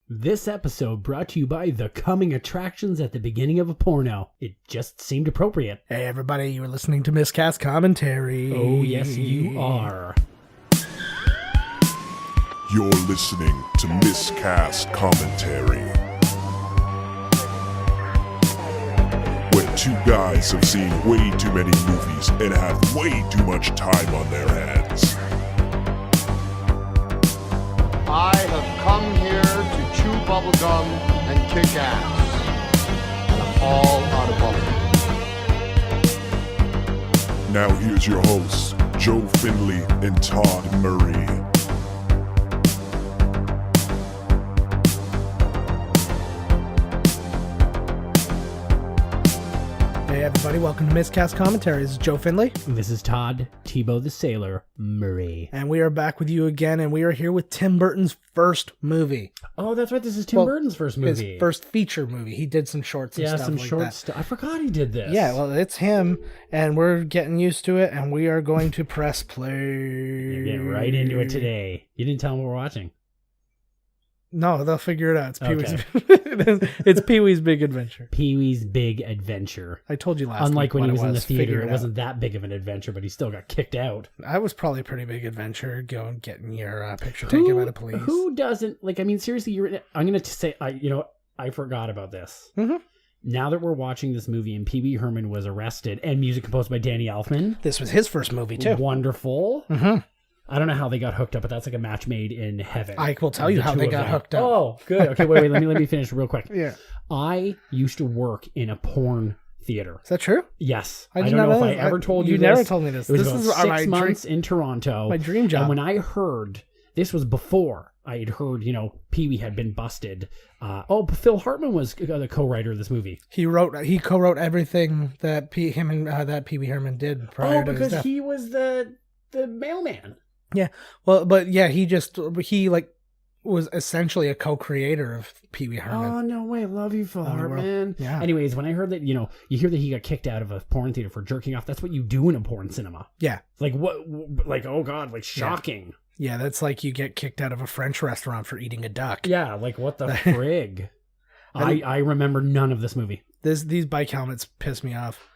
This episode brought to you by the coming attractions at the beginning of a porno. It just seemed appropriate. Hey everybody, you are listening to Miscast Commentary. Oh yes, you are. You're listening to Miscast Commentary, where two guys have seen way too many movies and have way too much time on their hands. I have come here to chew bubblegum and kick ass. And I'm all out of bubblegum. Now here's your hosts, Joe Finley and Todd Murray. Hey everybody, welcome to Miscast Commentary. This is Joe Finley. This is Todd Tebow the Sailor Murray. And we are back with you again, and we are here with Tim Burton's first movie. Oh, that's right. This is Tim Burton's first movie. His first feature movie. He did some shorts and stuff some like short that. stuff. I forgot he did this. Yeah, well, it's him, and we're getting used to it, and we are going to press play. You're getting right into it today. You didn't tell them what we're watching. No, they'll figure it out. It's Okay. Pee-wee's. It's Pee-wee's Big Adventure. Pee-wee's Big Adventure. I told you last Unlike week when he what was in the Figure theater, it out. wasn't that big of an adventure, but he still got kicked out. I was probably a pretty big adventure going getting your picture taken by the police. Who doesn't, like, I mean, seriously, I'm going to say, I forgot about this. Mm-hmm. Now that we're watching this movie and Pee Wee Herman was arrested and music composed by Danny Elfman. This was his first movie, too. Wonderful. Mm-hmm. I don't know how they got hooked up, but that's like a match made in heaven. I will tell you how they got hooked up. Oh, good. Okay, wait, let me finish real quick. Yeah. I used to work in a porn theater. Is that true? Yes. I don't did not know if know I that. ever told you You this. never told me this. It was This about is 6 months in Toronto. My dream job. And when I heard, this was before I had heard, Pee Wee had been busted. Phil Hartman was the co-writer of this movie. He co-wrote everything that Pee Wee Herman did prior to his because death. he was the mailman. Yeah. Well, but yeah, he was essentially a co-creator of Pee Wee Herman. Oh, no way. Love you, Phil Hartman. Yeah. Anyways, when I heard that, you hear that he got kicked out of a porn theater for jerking off, that's what you do in a porn cinema. Yeah. Like, what? Like, oh, God, like, shocking. Yeah, that's like you get kicked out of a French restaurant for eating a duck. Yeah, like, what the frig? I remember none of this movie. These bike helmets piss me off.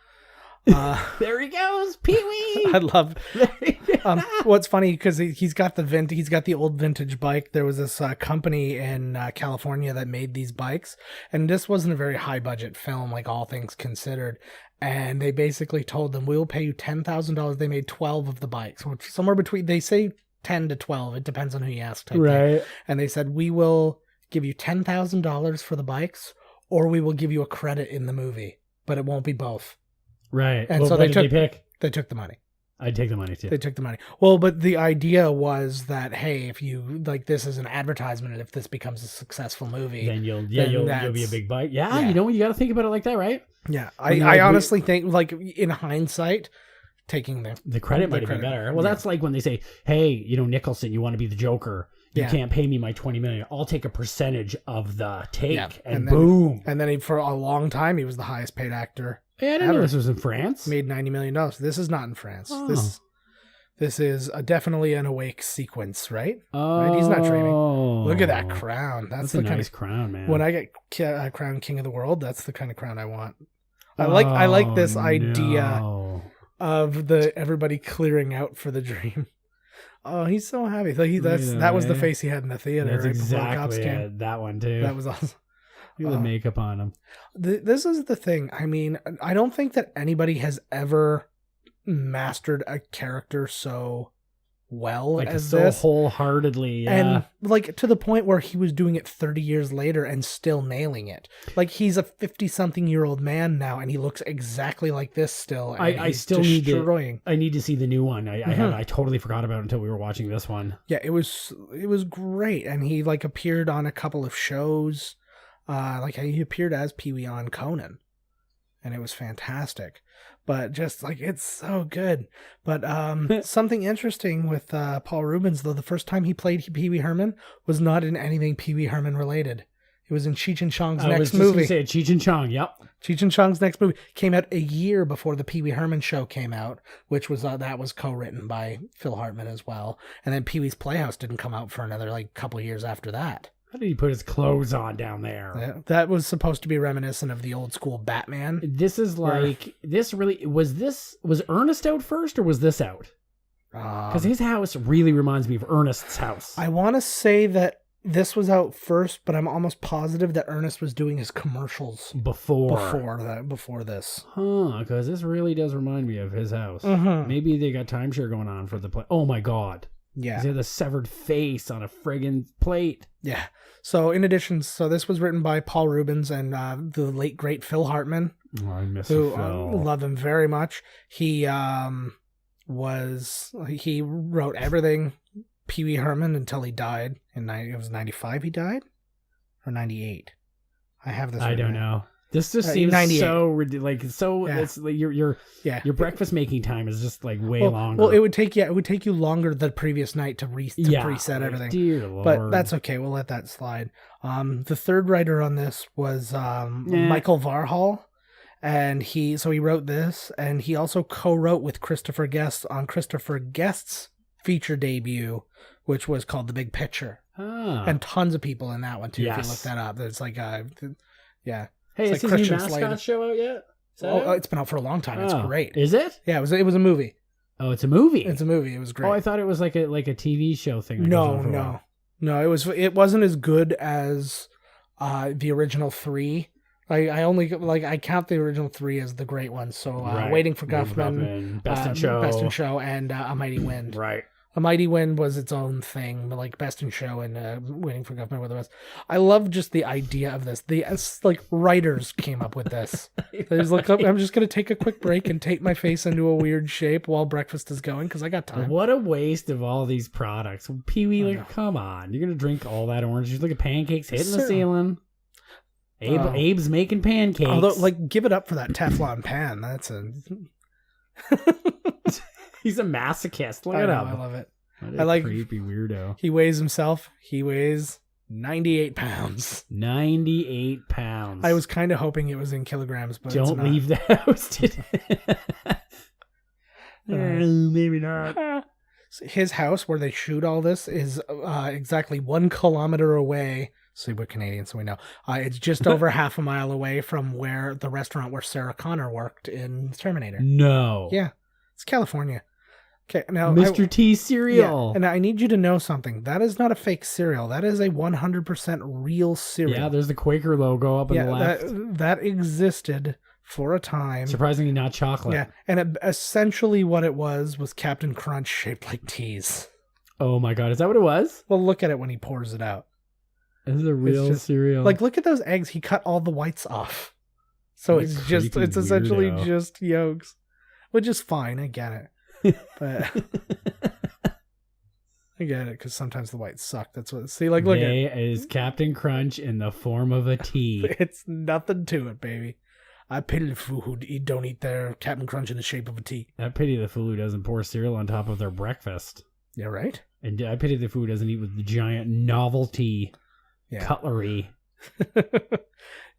There he goes, Pee Wee. I love. What's funny because he's got the old vintage bike. There was this company in California that made these bikes, and this wasn't a very high budget film, like all things considered. And they basically told them, "We'll pay you $10,000." They made 12 of the bikes, which somewhere between, they say 10 to 12. It depends on who you ask. Right. And they said, "We will give you $10,000 for the bikes, or we will give you a credit in the movie, but it won't be both." Right. And well, so what did they pick? They took the money. I'd take the money too. They took the money. Well, but the idea was that, hey, if you this is an advertisement, and if this becomes a successful movie, then you'll be a big bite. Yeah. You got to think about it like that, right? Yeah. I honestly think, like, in hindsight, taking the credit might have been better. Well, that's like when they say, hey, Nicholson, you want to be the Joker. You can't pay me my $20 million. I'll take a percentage of the take. Yeah. And boom. And then for a long time, he was the highest paid actor. Yeah, I didn't know this was in France. Made $90 million. This is not in France. Oh. This is definitely an awake sequence, right? Oh. Right? He's not dreaming. Look at that crown. That's the a nice crown, man. When I get crowned king of the world, that's the kind of crown I want. I like this idea of everybody clearing out for the dream. Oh, he's so happy. That was the face he had in the theater. That's right exactly it. That one too. That was awesome. Look at the makeup on him. This is the thing. I mean, I don't think that anybody has ever mastered a character so well as this. So wholeheartedly, yeah. And like to the point where he was doing it 30 years later and still nailing it. Like he's a 50-something-year-old man now, and he looks exactly like this still. And I still need to see the new one. Mm-hmm. I totally forgot about it until we were watching this one. Yeah, it was great, and he like appeared on a couple of shows. Like he appeared as Pee Wee on Conan, and it was fantastic. But just like, it's so good. But something interesting with Paul Rubens, though, the first time he played Pee Wee Herman was not in anything Pee Wee Herman related. It was in Cheech and Chong's next movie. I was just going to say Cheech and Chong, yep. Cheech and Chong's next movie came out a year before the Pee Wee Herman show came out, which was that was co-written by Phil Hartman as well. And then Pee Wee's Playhouse didn't come out for another couple of years after that. How did he put his clothes on down there? Yeah, that was supposed to be reminiscent of the old school Batman. This is like this really was Ernest out first or was this out? Because his house really reminds me of Ernest's house. I want to say that this was out first, but I'm almost positive that Ernest was doing his commercials before this. Huh? Because this really does remind me of his house. Mm-hmm. Maybe they got timeshare going on for the play. Oh my god! Yeah, he had the severed face on a friggin' plate. Yeah. So in addition, this was written by Paul Rubens and the late great Phil Hartman. Oh, I miss Phil. Love him very much. He wrote everything Pee Wee Herman until he died it was 95 he died or 98. I have this. I don't know. This just seems so ridiculous. It's like your breakfast making time is just like way longer. Well, it would take you longer the previous night to preset everything. Dear Lord. But that's okay. We'll let that slide. The third writer on this was Michael Varhol, and he wrote this, and he also co-wrote with Christopher Guest on Christopher Guest's feature debut, which was called The Big Picture, and tons of people in that one too. Yes. If you look that up, it's like Hey, is his new mascot show out yet? It's been out for a long time. It's great. Is it? Yeah, it was a movie. Oh, it's a movie. It's a movie. It was great. Oh, I thought it was like a TV show thing. No. It wasn't as good as the original 3. I count the original 3 as the great ones. So Waiting for Guffman, Best in Show, and A Mighty Wind. Right. A Mighty Wind was its own thing, like Best in Show and Waiting for Guffman were the best. I love just the idea of this. The writers came up with this. I'm just going to take a quick break and tape my face into a weird shape while breakfast is going because I got time. What a waste of all these products. Pee-wee, come on. You're going to drink all that orange juice. Look at pancakes hitting the ceiling. Abe's making pancakes. Although, give it up for that Teflon pan. That's a... He's a masochist. Look at him. I love it. What a creepy weirdo. He weighs himself. He weighs 98 pounds. 98 pounds. I was kind of hoping it was in kilograms, but don't it's not. Leave the house today. Maybe not. His house, where they shoot all this, is exactly 1 kilometer away. See, we're Canadian, so we know. It's just over half a mile away from where the restaurant where Sarah Connor worked in Terminator. No. Yeah. It's California. Okay, now Mr. T cereal. Yeah, and I need you to know something. That is not a fake cereal. That is a 100% real cereal. Yeah, there's the Quaker logo up on the left. That existed for a time. Surprisingly not chocolate. Yeah, and essentially what it was Captain Crunch shaped like teas. Oh my god, is that what it was? Well, look at it when he pours it out. This is a real cereal. Look at those eggs. He cut all the whites off. So it's essentially just yolks. Which is fine, I get it. But I get it, because sometimes the whites suck. That's what. See, look at it. Is Captain Crunch in the form of a tea. It's nothing to it, baby. I pity the fool who don't eat their Captain Crunch in the shape of a tea. I pity the fool who doesn't pour cereal on top of their breakfast. Yeah, right? And I pity the fool who doesn't eat with the giant novelty cutlery.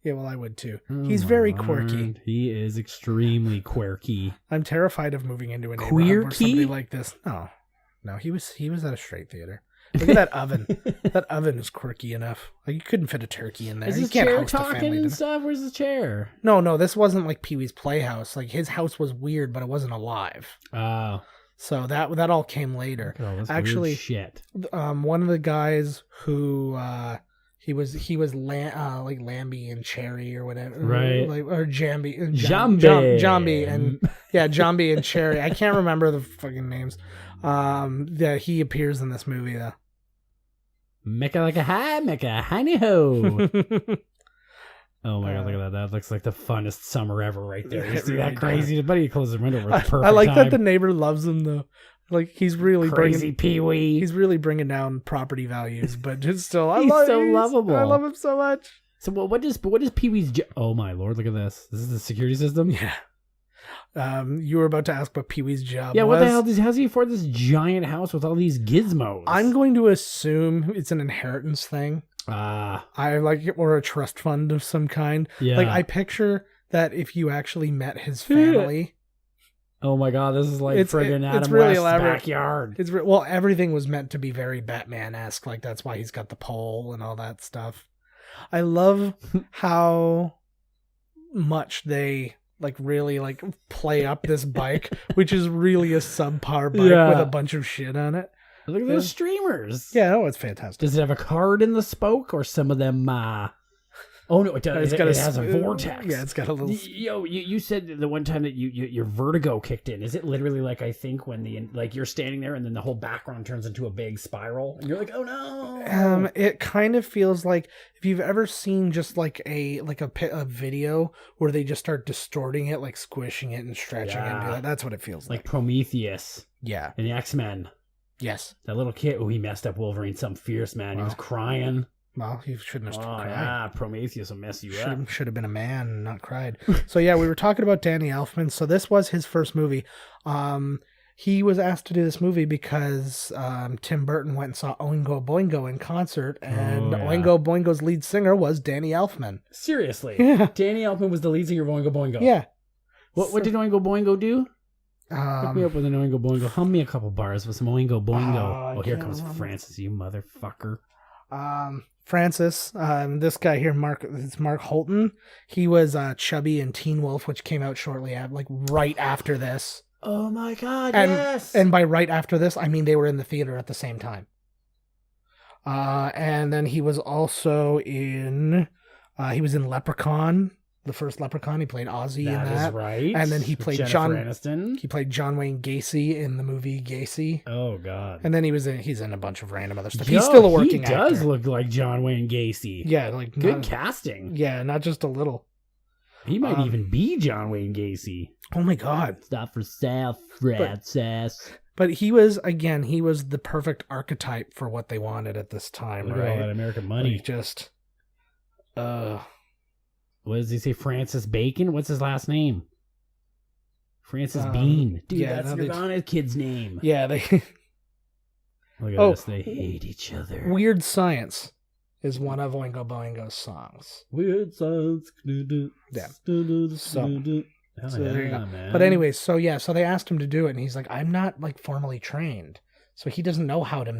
Yeah, well, I would too. He's very quirky. He is extremely quirky. I'm terrified of moving into a neighborhood where somebody like this. No, he was at a straight theater. Look at that oven. That oven is quirky enough. You couldn't fit a turkey in there. Is his chair talking and stuff? Where's the chair? No, this wasn't like Pee-wee's Playhouse. His house was weird, but it wasn't alive. Oh. So that all came later. Actually, weird shit. One of the guys who he was like Lambie and Cherry or whatever, right? Or Jambi and Jambi and Cherry. I can't remember the fucking names. That he appears in this movie though. Mecca like a high, Mecca hiney ho. Oh my god, look at that. That looks like the funnest summer ever right there. You see that crazy? Buddy, close the window. I like that the neighbor loves him though. He's really crazy Pee-wee. He's really bringing down property values, but just still, he's so lovable. I love him so much. So what is Pee-wee's? Oh my lord, look at this. This is the security system. Yeah. You were about to ask what Pee-wee's job was. Yeah, what the hell? How's he afford this giant house with all these gizmos? I'm going to assume it's an inheritance thing. Or a trust fund of some kind. Yeah. I picture that if you actually met his family. Oh my god, this is like friggin' Adam really West's elaborate. backyard. Well, everything was meant to be very Batman-esque. Like, that's why he's got the pole and all that stuff. I love how much they like really like play up this bike, which is really a subpar bike with a bunch of shit on it. Look at those streamers. Yeah, it's fantastic. Does it have a card in the spoke or some of them? Oh no, it does. It has a vortex. Yeah, it's got a little. Yo, you said the one time that your vertigo kicked in. Is it literally like I think when you're standing there and then the whole background turns into a big spiral and you're like, oh no. It kind of feels like if you've ever seen just like a video where they just start distorting it, like squishing it and stretching it. And that's what it feels like. Like Prometheus. Yeah. And the X-Men. Yes. That little kid. Oh, he messed up Wolverine. Some fierce man. He was crying. Well, you shouldn't have cried. Yeah, Prometheus will mess you up. Should have been a man and not cried. So yeah, we were talking about Danny Elfman. So this was his first movie. He was asked to do this movie because Tim Burton went and saw Oingo Boingo in concert, and Oingo Boingo's lead singer was Danny Elfman. Seriously? Yeah. Danny Elfman was the lead singer of Oingo Boingo? Yeah. What did Oingo Boingo do? Hook me up with an Oingo Boingo. Hum me a couple bars with some Oingo Boingo. Oh, here comes Francis, you motherfucker. Francis, this guy here, Mark Holton. He was chubby in Teen Wolf, which came out shortly after, like right after this. Oh my god, yes! And by right after this, I mean they were in the theater at the same time. And then he was also in, Leprechaun, the first Leprechaun. He played Ozzy in that. That is right. And then he played Jennifer Aniston. He played John Wayne Gacy in the movie Gacy. Oh god. And then he's in a bunch of random other stuff. He's still a working actor. He does look like John Wayne Gacy. Yeah, like good casting. Yeah, not just a little. He might even be John Wayne Gacy. Oh my god. Stop for South, Francis. But he was the perfect archetype for what they wanted at this time, Look right? at all that American money. Like just what does he say? Francis Bacon? What's his last name? Francis Bean. Dude, that's Nirvana kid's name. Yeah, they Look at this. They hate each other. Weird Science is one of Oingo Boingo's songs. Weird Science. Yeah. So there you go. Man. But anyways, so they asked him to do it, and he's like, I'm not like formally trained, so he doesn't know how to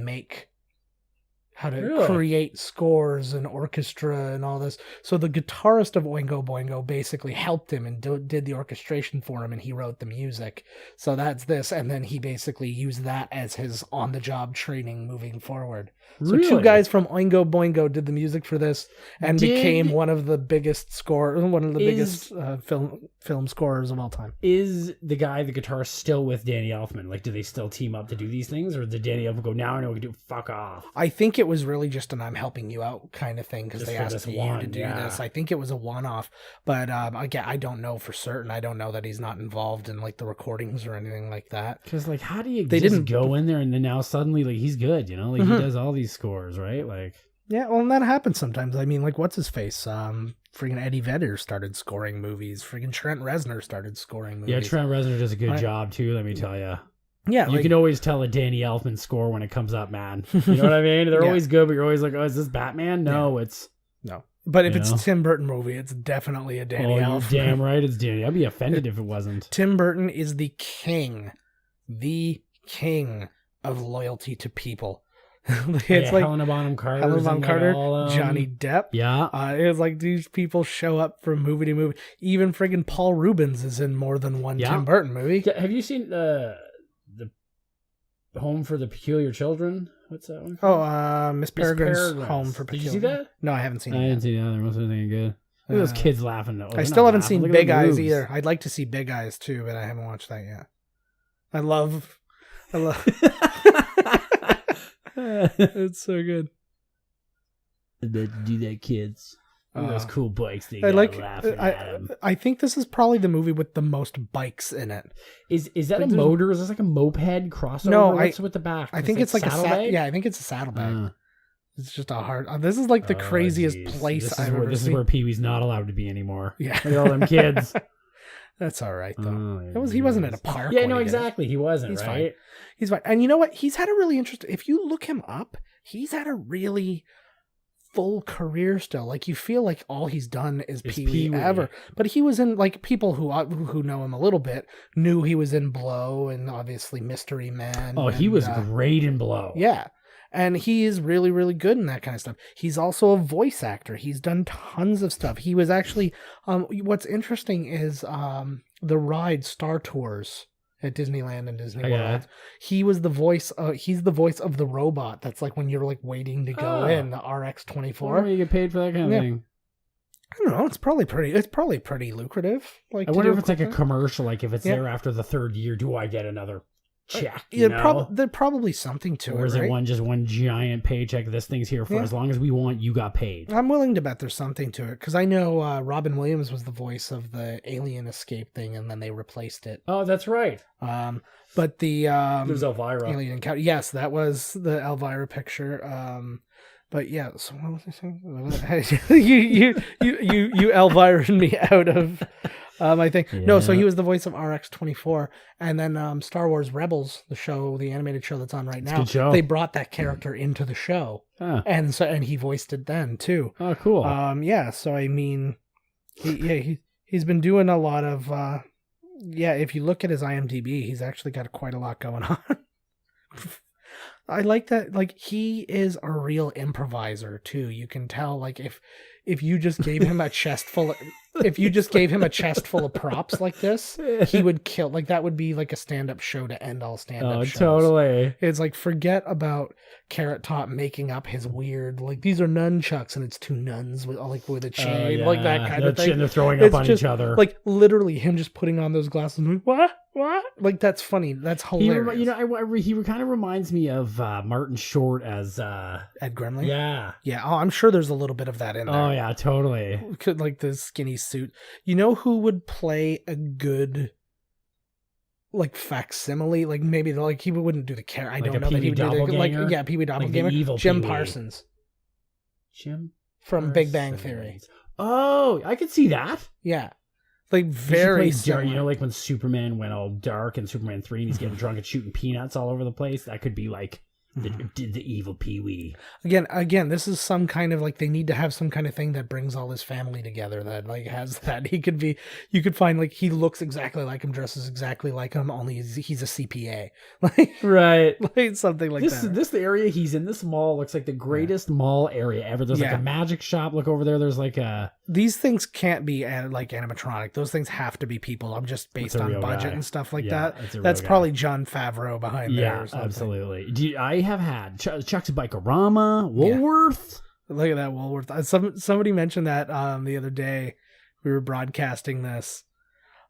create scores and orchestra and all this. So the guitarist of Oingo Boingo basically helped him and did the orchestration for him, and he wrote the music. So that's this, and then he basically used that as his on-the-job training moving forward. So two guys from Oingo Boingo did the music for this and became one of the biggest film scorers of all time. Is the guitarist still with Danny Elfman? Like, do they still team up to do these things, or did Danny Elfman go, now I know we can do fuck off? I think it was really just an I'm helping you out kind of thing because they asked you to do this. I think it was a one-off, but again, I don't know for certain. I don't know that he's not involved in like the recordings or anything like that. Because like, how do you didn't go in there and then now suddenly like he's good, you know? Like he does all these scores, right? Like, yeah, well, and that happens sometimes. I mean, like, what's his face? Freaking Eddie Vedder started scoring movies. Freaking Trent Reznor started scoring movies. Yeah, Trent Reznor does a good job too. Let me tell you. Yeah, you can always tell a Danny Elfman score when it comes up, man. You know what I mean? They're always good, but you're always like, oh, is this Batman? No, it's no. But if it's a Tim Burton movie, it's definitely a Danny Elfman. Damn right, it's Danny. I'd be offended if it wasn't. Tim Burton is the king of loyalty to people. It's like Helena Bonham Carter, Johnny Depp. Yeah, it's like these people show up from movie to movie. Even friggin' Paul Rubens is in more than one Tim Burton movie. Have you seen the Home for the Peculiar Children? What's that one? Oh, Miss Peregrine's Home for Peculiar. Did you see that? No, I haven't seen it. I didn't see the other. Must have been good. Look at those kids laughing. I still haven't seen Big Eyes either. I'd like to see Big Eyes too, but I haven't watched that yet. I love. It's so good. Do that, kids. Those cool bikes they got laughing at them. I think this is probably the movie with the most bikes in it. Is that a motor? Is this like a moped crossover? No, what's with the back? I think it's like a saddlebag. Yeah, I think it's a saddlebag. It's just a hard. This is like the craziest place I've ever seen. This is where Pee-wee's not allowed to be anymore. Yeah, look at all them kids. That's all right though. He wasn't at a park. Yeah, no, exactly. He wasn't. He's right. He's fine. And you know what? He's had a really interesting. If you look him up, he's had a really full career still. Like you feel like all he's done is It's Pee-wee Pee-wee. ever. But he was in, like, people who know him a little bit knew he was in Blow and obviously Mystery Man. Oh, he and, was great in Blow. Yeah. And he is really, really good in that kind of stuff. He's also a voice actor. He's done tons of stuff. He was actually, what's interesting is the ride Star Tours at Disneyland and Disney World. He was the voice, he's the voice of the robot. That's like when you're like waiting to go in, the RX-24. Why do you get paid for that kind of thing? I don't know. It's probably pretty lucrative. Like, I wonder if it's like a commercial, like if it's there after the third year, do I get another check? There's probably something to it, or is right? it just one giant paycheck? This thing's here for as long as we want. You got paid. I'm willing to bet there's something to it because I know Robin Williams was the voice of the alien escape thing, and then they replaced it. Oh, that's right. But the There's Elvira. Alien Encounter. Yes, that was the Elvira picture. But yeah, so what was I saying? you Elvira me out of I think no. So he was the voice of RX-24, and then Star Wars Rebels, the show, the animated show that's on right now. Good show. They brought that character into the show, and he voiced it then too. Oh, cool. Yeah. So I mean, he's been doing a lot of. If you look at his IMDb, he's actually got quite a lot going on. I like that. Like, he is a real improviser too. You can tell, like, if you just gave him a chest full of props like this, he would kill. Like, that would be like a stand-up show to end all stand-up shows. Totally. It's like, forget about Carrot Top making up his weird, like, these are nunchucks and it's two nuns with a chain, like that kind of thing. And they're throwing up on each other. Like, literally him just putting on those glasses and like, what? Like, that's funny. That's hilarious. He kind of reminds me of Martin Short as Ed Gremley? Yeah. Yeah. Oh, I'm sure there's a little bit of that in there. Oh, yeah, totally. Like the skinny suit. You know who would play a good, like, facsimile? Like, maybe, like, he wouldn't do the character. I Like don't a know that he would do the, like, Pee-wee Pee-wee Doppelganger. evil Jim Pee-wee. Parsons Jim from Big Bang Theory. Oh, I could see that. Yeah. Like, very dark, similar. like when Superman went all dark in Superman 3 and he's getting drunk and shooting peanuts all over the place. That could be like the evil Pee-wee. Again, this is some kind of, like, they need to have some kind of thing that brings all his family together that, like, has that. You could find, like, he looks exactly like him, dresses exactly like him, only he's a CPA. Like, right. Like, something like that. This area he's in, this mall looks like the greatest mall area ever. There's like a magic shop. Look over there. There's like a... These things can't be like animatronic. Those things have to be people. I'm just based on budget and stuff like that. That's probably John Favreau behind there or something. Absolutely. I have had Chuck's Bike-O-Rama, Woolworth. Look at that Woolworth. Somebody mentioned that the other day. We were broadcasting this.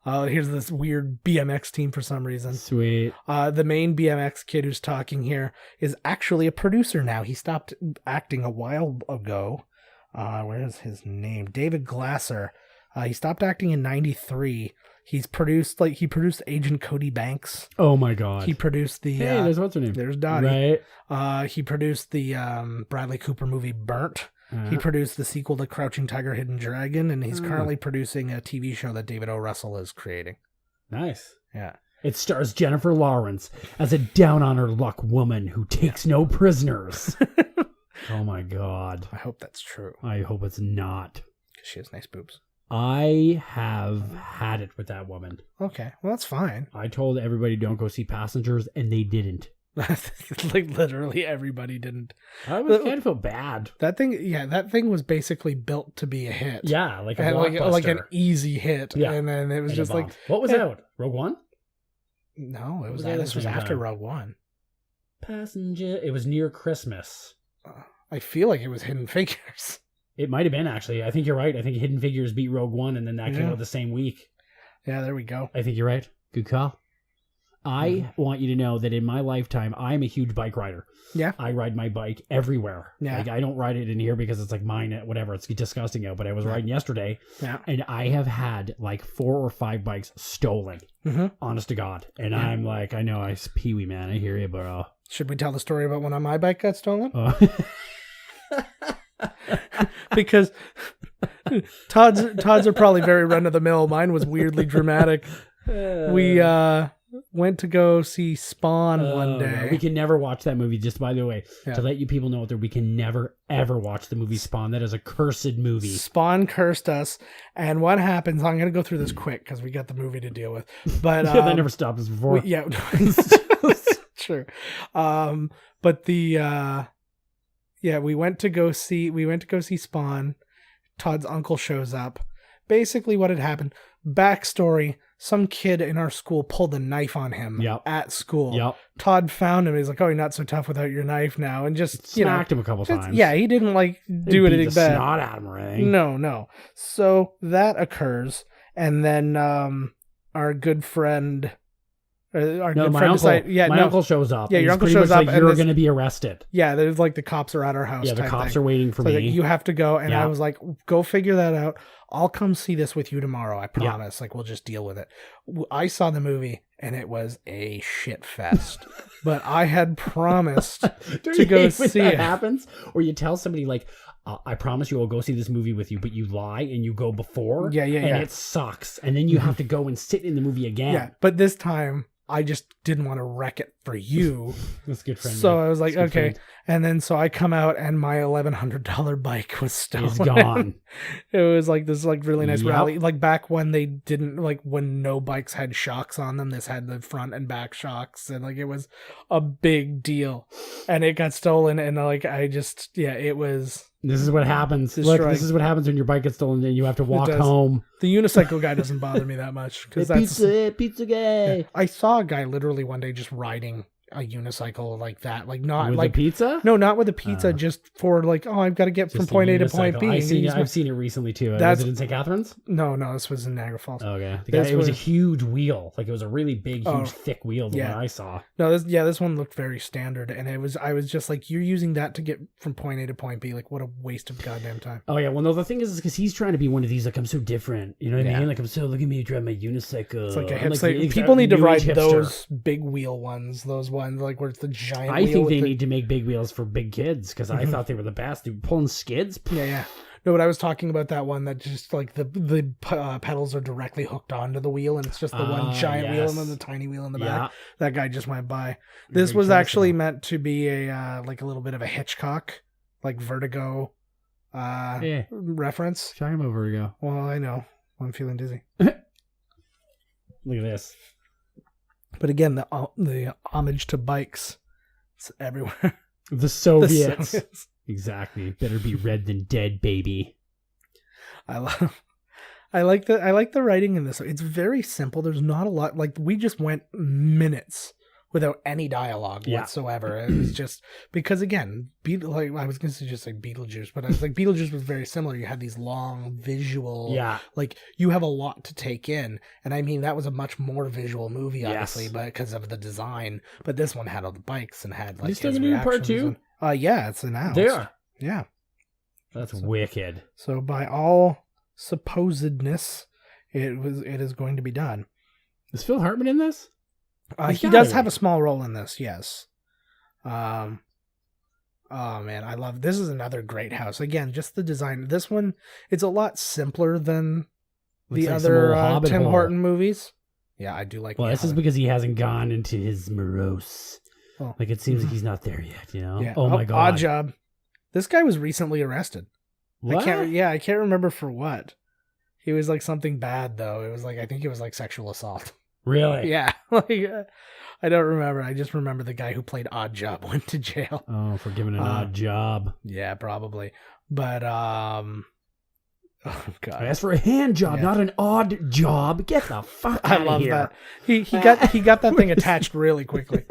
Here's this weird BMX team for some reason. Sweet. The main BMX kid who's talking here is actually a producer now. He stopped acting a while ago. Where is his name? David Glasser. He stopped acting in '93. He produced Agent Cody Banks. Oh my God. He produced the there's what's her name? There's Dottie. Right. He produced the Bradley Cooper movie Burnt. He produced the sequel to Crouching Tiger, Hidden Dragon, and he's currently producing a TV show that David O. Russell is creating. Nice. Yeah. It stars Jennifer Lawrence as a down-on-her-luck woman who takes no prisoners. Oh my God. I hope that's true. I hope it's not. Because she has nice boobs. I have had it with that woman. Okay. Well, that's fine. I told everybody don't go see Passengers, and they didn't. Like, literally everybody didn't. I was kind of feel bad. That thing was basically built to be a hit. Yeah, like a blockbuster. Like an easy hit. Yeah. And then it was just like... What was out? Rogue One? No, this was after Rogue One. Passenger. It was near Christmas. I feel like it was Hidden Figures. It might have been, actually. I think you're right. I think Hidden Figures beat Rogue One, and then that came out the same week. Yeah, there we go. I think you're right. Good call. I want you to know that in my lifetime, I'm a huge bike rider. Yeah. I ride my bike everywhere. Yeah. Like, I don't ride it in here because it's like mine, whatever. It's disgusting out, but I was riding yesterday. Yeah. And I have had like 4 or 5 bikes stolen. Mm-hmm. Honest to God. And I'm like, I know, I Pee-wee, man. I hear you, bro. Should we tell the story about when my bike got stolen? Because Todd's are probably very run of the mill. Mine was weirdly dramatic. We went to go see Spawn one day. We can never watch that movie. Just by the way, Yeah. to let you people know out there, we can never ever watch the movie Spawn. That is a cursed movie. Spawn cursed us, and what happens? I'm going to go through this quick because we got the movie to deal with. But Yeah, that never stopped us before. yeah, true. But the we went to go see Spawn. Todd's uncle shows up. Basically, what had happened? Backstory: some kid in our school pulled a knife on him at school. Yep. Todd found him. He's like, "Oh, you're not so tough without your knife now," and just smacked him a couple times. Yeah, he didn't like do Beat anything the bad. snot out of him or anything. No. So that occurs, and then our good friend. My uncle shows up. Yeah, your uncle pretty shows much up like, and you're going to be arrested. Yeah, there's like the cops are at our house. Yeah, the type cops thing. are waiting for So me. like, you have to go, and Yeah. I was like, go figure that out. I'll come see this with you tomorrow. I promise. Like, we'll just deal with it. I saw the movie, and it was a shit fest. But I had promised to go see that it. happens, or you tell somebody like, I promise you, I'll go see this movie with you, but you lie and you go before. Yeah. And it sucks, and then you have to go and sit in the movie again. Yeah, but this time I just didn't want to wreck it for you. That's a good friend. So man. I was like, That's a good okay. friend. And then so I come out and my $1,100 bike was stolen. It's gone. It was like this like really nice Yep. rally. Like back when they didn't like when no bikes had shocks on them, this had the front and back shocks, and like it was a big deal. And it got stolen, and like I just it was This is what happens. Destroying. Look, this is what happens when your bike gets stolen and you have to walk does. home. the unicycle guy doesn't bother me that much because that's pizza guy. I saw a guy literally one day just riding a unicycle like that, like not With like a pizza? No, not with a pizza, just for like, oh, I've got to get from Just a point A to point B. unicycle. I've seen it recently too. Was That's- it in St. Catharines? No, this was in Niagara Falls. Okay. This It was a was- huge wheel. Like it was a really big, huge, thick wheel. The yeah. one I saw. No, this one looked very standard, and I was just like, you're using that to get from point A to point B. Like, what a waste of goddamn time. Oh yeah. Well, no. The thing is because he's trying to be one of these. Like I'm so different. You know what I Yeah. mean? Like I'm so look at me drive my unicycle. It's like a I'm hipster. the exact People need to new ride age hipster. those big wheel ones. Those ones like where it's the giant. I wheel think with they the- need to make big wheels for big kids because I thought they were the best. Dude, pulling skids. Yeah. No, but I was talking about that one that just like the pedals are directly hooked onto the wheel, and it's just the one giant wheel and then the tiny wheel in the Yeah. back. That guy just went by. You're This very was actually tricycle. meant to be a like a little bit of a Hitchcock, like Vertigo, Yeah. reference. Talking about Vertigo. Well, I know. I'm feeling dizzy. Look at this. But again, the homage to bikes, it's everywhere. The The Soviets. Soviets. Exactly. Better be red than dead, baby. I like the writing in this. It's very simple. There's not a lot. Like we just went minutes without any dialogue whatsoever. It was just because again, like I was going to just say Beetlejuice, but I was like Beetlejuice was very similar. You had these long visual, like you have a lot to take in, and I mean that was a much more visual movie, obviously, but because of the design. But this one had all the bikes and had like You still his gonna do part reactions 2? Yeah, it's announced. They are. Yeah. That's wicked. So by all supposedness, it is going to be done. Is Phil Hartman in this? He does have a small role in this, yes. Oh man, I love this. Is another great house. Again, just the design. This one, it's a lot simpler than Looks the like some other old Hobbit Tim hole. Horton movies. Yeah, I do like. Well, the this is Hobbit. because he hasn't gone into his morose. Oh. Like it seems like he's not there yet. You know? Yeah. Oh my god. Odd Job. This guy was recently arrested. What? I can't remember for what. He was like something bad though. It was like I think it was like sexual assault. Really? Yeah, like I don't remember. I just remember the guy who played Odd Job went to jail. Oh, for giving an odd job. Yeah, probably. But oh I god, asked for a hand job, not an odd job. Get the fuck I out of love here. that. He got that thing attached really quickly.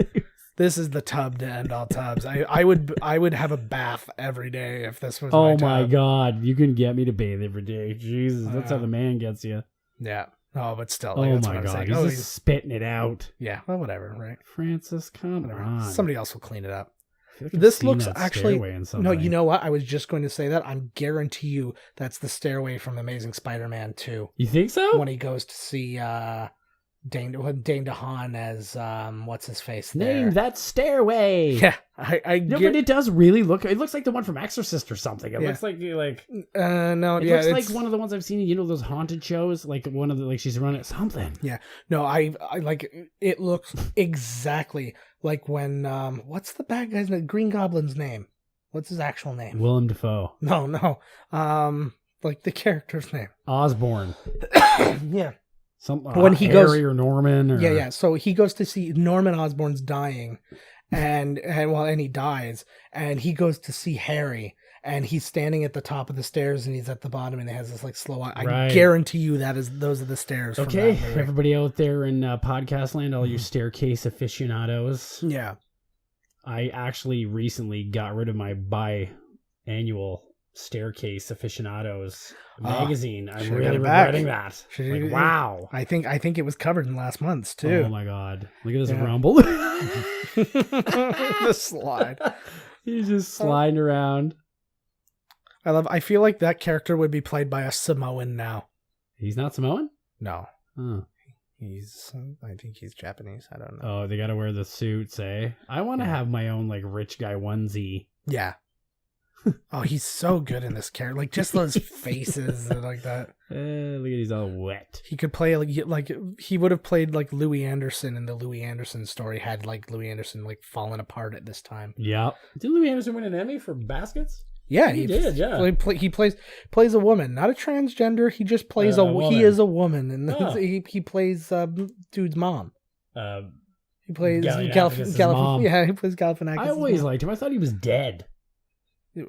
This is the tub to end all tubs. I would have a bath every day if this was. Oh my my tub. god, you can get me to bathe every day. Jesus, that's how the man gets you. Yeah. Oh, but still. Oh that's my what I'm god, saying. he's Oh, just spitting it out. yeah. Well, whatever. Right. Francis, come Whatever. on. Somebody else will clean it up. I feel like I've This seen looks that actually stairway in no. something. You know what? I was just going to say that. I guarantee you that's the stairway from Amazing Spider-Man 2 You think so? when he goes to see Dane DeHaan as what's his face? Name there. that stairway. Yeah, But it does really look. It looks like the one from Exorcist or something. It looks like no, it yeah, looks like one of the ones I've seen. You know those haunted shows, like one of the she's running something. Yeah, no, I like it. Looks exactly like when what's the bad guy's name? Green Goblin's name? What's his actual name? Willem Dafoe. No, like the character's name. Osborne. Yeah. When he Harry goes or Norman or... Yeah. So he goes to see Norman Osborn's dying, and he dies, and he goes to see Harry, and he's standing at the top of the stairs, and he's at the bottom, and it has this like slow. I guarantee you those are the stairs. Okay, everybody out there in podcast land, all you staircase aficionados. Yeah, I actually recently got rid of my biannual Staircase Aficionados magazine. I'm really regretting that. Wow. I think it was covered in last month's too. Oh my god. Look at this rumble. The slide. He's just sliding around. I feel like that character would be played by a Samoan now. He's not Samoan? No. Oh. I think he's Japanese. I don't know. Oh, they gotta wear the suits, eh? I want to have my own like rich guy onesie. Yeah. Oh, he's so good in this character. Like just those faces and like that. Look at he's all wet. He could play like he would have played like Louis Anderson in the Louis Anderson story had like Louis Anderson like fallen apart at this time. Yeah. Did Louis Anderson win an Emmy for Baskets? Yeah, he did. Yeah. He plays a woman, not a transgender. He just plays he is a woman, and he plays dude's mom. He plays Galifianakis. Yeah, he plays Galifianakis. I always liked him. I thought he was dead.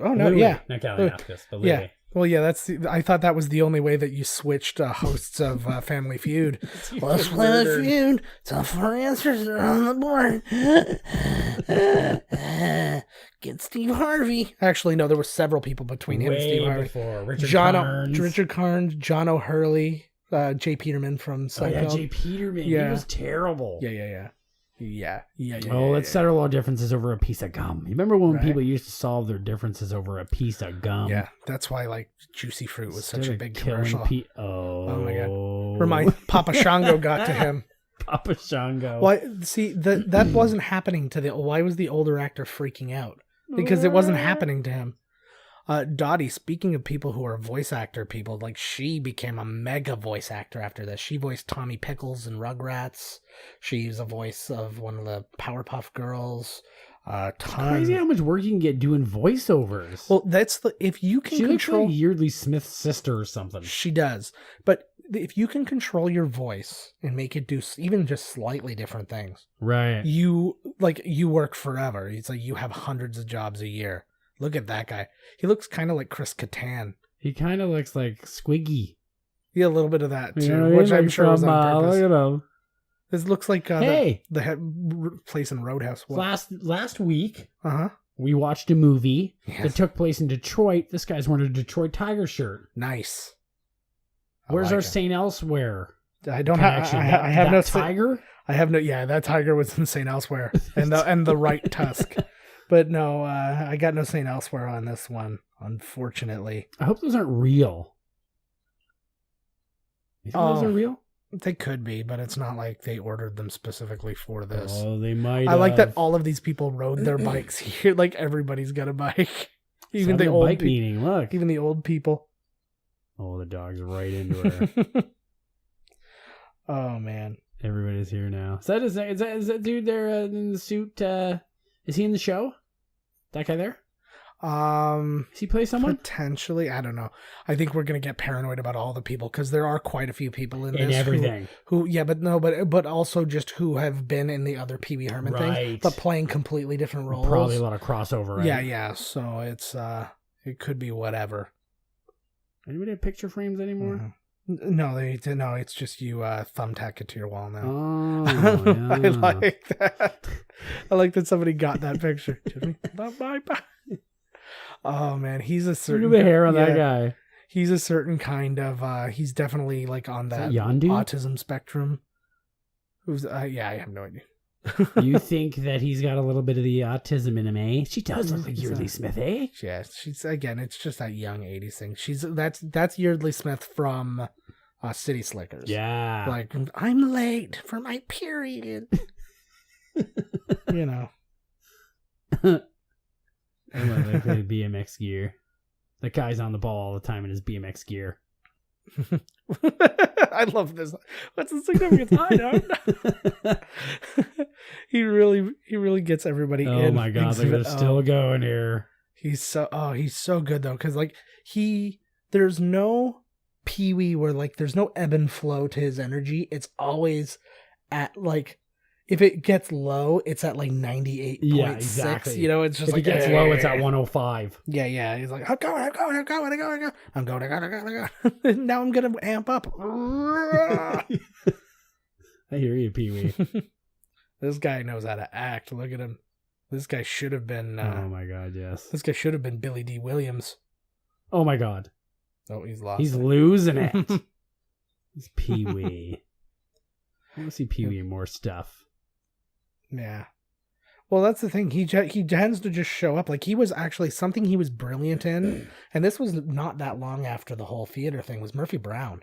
Oh no! Louis, yeah, not Galifianakis, but Louis. Yeah. Well, yeah. I thought that was the only way that you switched hosts of Family Feud. Let's play the feud. Tough for answers are on the board. Get Steve Harvey. Actually, no. There were several people between him and Steve Harvey. Before Richard Carnes, John O'Hurley, Jay Peterman from Seinfeld. Oh yeah, Jay Peterman. Yeah. He was terrible. Yeah. Oh, let's settle our differences over a piece of gum. You remember when people used to solve their differences over a piece of gum? Yeah, that's why like Juicy Fruit was such a big commercial. Oh my god! Remind Papa Shango got to him. Papa Shango. Why? See that wasn't happening to the. Why was the older actor freaking out? Because it wasn't happening to him. Dottie, speaking of people who are voice actor people, like she became a mega voice actor after this. She voiced Tommy Pickles in Rugrats. She's a voice of one of the Powerpuff Girls. Crazy how much work you can get doing voiceovers. Well, if you can control looks like Yeardley Smith's sister or something. She does, but if you can control your voice and make it do even just slightly different things, right? You work forever. It's like you have hundreds of jobs a year. Look at that guy. He looks kind of like Chris Kattan. He kind of looks like Squiggy. Yeah, a little bit of that too, which I'm sure was on purpose. Look at him. This looks like the place in Roadhouse. What? Last week, we watched a movie that took place in Detroit. This guy's wearing a Detroit Tiger shirt. Nice. Where's our St. Elsewhere? I don't have. I have no tiger. I have no. Yeah, that tiger was in St. Elsewhere, and the right tusk. But no, I got no St. Elsewhere on this one, unfortunately. I hope those aren't real. You think those are real? They could be, but it's not like they ordered them specifically for this. Oh, they might. I like that all of these people rode their bikes here. Like everybody's got a bike. Even the old bike meeting. Look, even the old people. Oh, the dog's right into her. Oh man, everybody's here now. Is that dude there in the suit? Is he in the show? That guy there? Does he play someone? Potentially, I don't know. I think we're gonna get paranoid about all the people because there are quite a few people in this everything. But also just who have been in the other Pee Wee Herman things, but playing completely different roles. Probably a lot of crossover. Right? Yeah. So it's it could be whatever. Anybody have picture frames anymore? Mm-hmm. No, it's just you thumbtack it to your wall now. Oh, yeah. I like that. I like that somebody got that picture. Bye. Oh man, he's a certain. Look at the hair on that guy. He's a certain kind of. He's definitely like on that autism spectrum. Who's? Yeah, I have no idea. You think that he's got a little bit of the autism in him, eh? She does look like Yeardley Smith, eh? Yeah, she's again. It's just that young '80s thing. That's Yeardley Smith from City Slickers. Yeah. Like, I'm late for my period. You know. I love the BMX gear. The guy's on the ball all the time in his BMX gear. I love this. What's the significance? I don't know. He really gets everybody in. Oh my god, they're still going here. He's so good though, because like there's no Pee-wee where like there's no ebb and flow to his energy. It's always at like, if it gets low, it's at like 98.6. Yeah, exactly. You know, it's just if like it gets low, it's at 105. Yeah. He's like, I'm going. Now I'm gonna amp up. I hear you, Pee-wee. This guy knows how to act. Look at him. This guy should have been. Oh my god, yes. This guy should have been Billy D. Williams. Oh my god. Oh, he's lost. He's losing it. It's Pee-wee. I want to see Pee-wee in more stuff. Yeah. Well, that's the thing. He tends to just show up. Like, he was actually something he was brilliant in, and this was not that long after the whole theater thing, was Murphy Brown.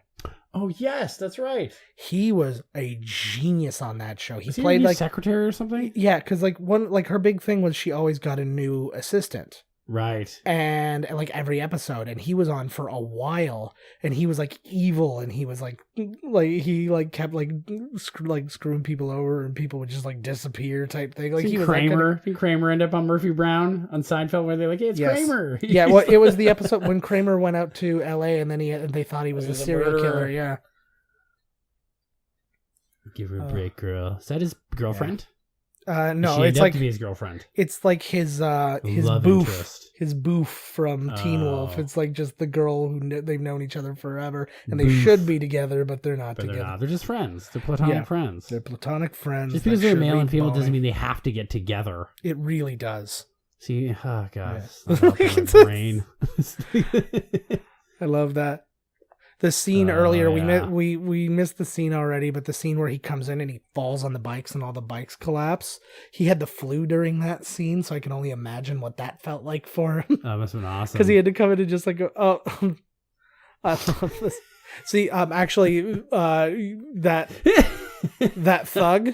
Oh, yes, that's right. He was a genius on that show. He was played he like secretary or something? Yeah, because like her big thing was she always got a new assistant. Right. And like every episode, and he was on for a while, and he was like evil, and he was like he like kept like screwing people over, and people would just like disappear type thing. Like, he was Kramer. Did Kramer end up on Murphy Brown on Seinfeld where they're like, hey, it's Kramer. Yeah, well, it was the episode when Kramer went out to LA, and then they thought he was a serial killer. Yeah. Give her a break, girl. Is that his girlfriend? Yeah. No, she it's like to be his girlfriend. It's like his love boof, interest. His boof from Teen Wolf. It's like just the girl who they've known each other forever, and they should be together, but they're not together. They're not. They're just friends. They're platonic friends. They're platonic friends. Just because they're male and female doesn't mean they have to get together. It really does. See, oh god, yeah. my brain. I love that. The scene earlier, we missed the scene already, but the scene where he comes in and he falls on the bikes and all the bikes collapse. He had the flu during that scene, so I can only imagine what that felt like for him. That must have been awesome. Because he had to come in and just like go, oh, I love this. See, actually, that thug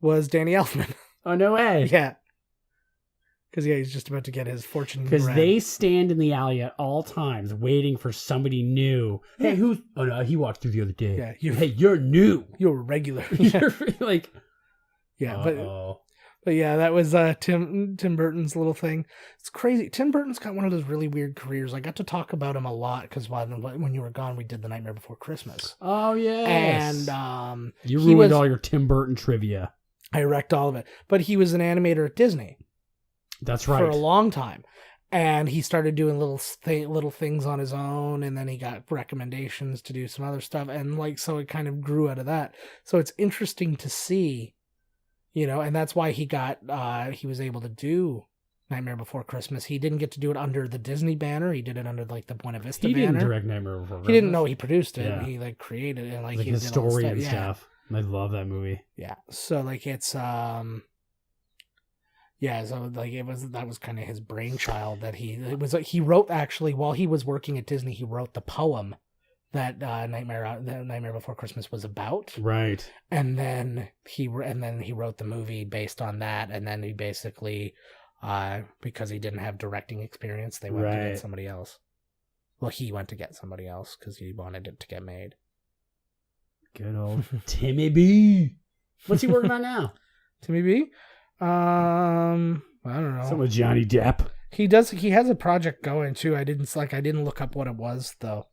was Danny Elfman. Oh, no way. Yeah. Because, he's just about to get his fortune. Because they stand in the alley at all times waiting for somebody new. Hey, who's... Oh, no, he walked through the other day. Yeah, hey, you're new. You're a regular. You're like... Yeah, but yeah, that was Tim Burton's little thing. It's crazy. Tim Burton's got one of those really weird careers. I got to talk about him a lot because when you were gone, we did The Nightmare Before Christmas. Oh, yes. And you ruined all your Tim Burton trivia. I wrecked all of it. But he was an animator at Disney. That's right. For a long time. And he started doing little things on his own, and then he got recommendations to do some other stuff, and like, so it kind of grew out of that. So it's interesting to see, and that's why he was able to do Nightmare Before Christmas. He didn't get to do it under the Disney banner. He did it under like the Buena Vista banner. He didn't direct Nightmare Before Christmas. He didn't know he produced it. Yeah. He like created it, and like he his did story all and stuff. I love that movie. Yeah. So like it's yeah, so like that was kind of his brainchild that he wrote actually while he was working at Disney. He wrote the poem that Nightmare Before Christmas was about. Right. And then he wrote the movie based on that, and then he basically because he didn't have directing experience, they went to get somebody else. Well, he went to get somebody else because he wanted it to get made. Good old Timmy B. What's he working on now? Timmy B? I don't know. Some with Johnny Depp. He has a project going too. I didn't look up what it was though.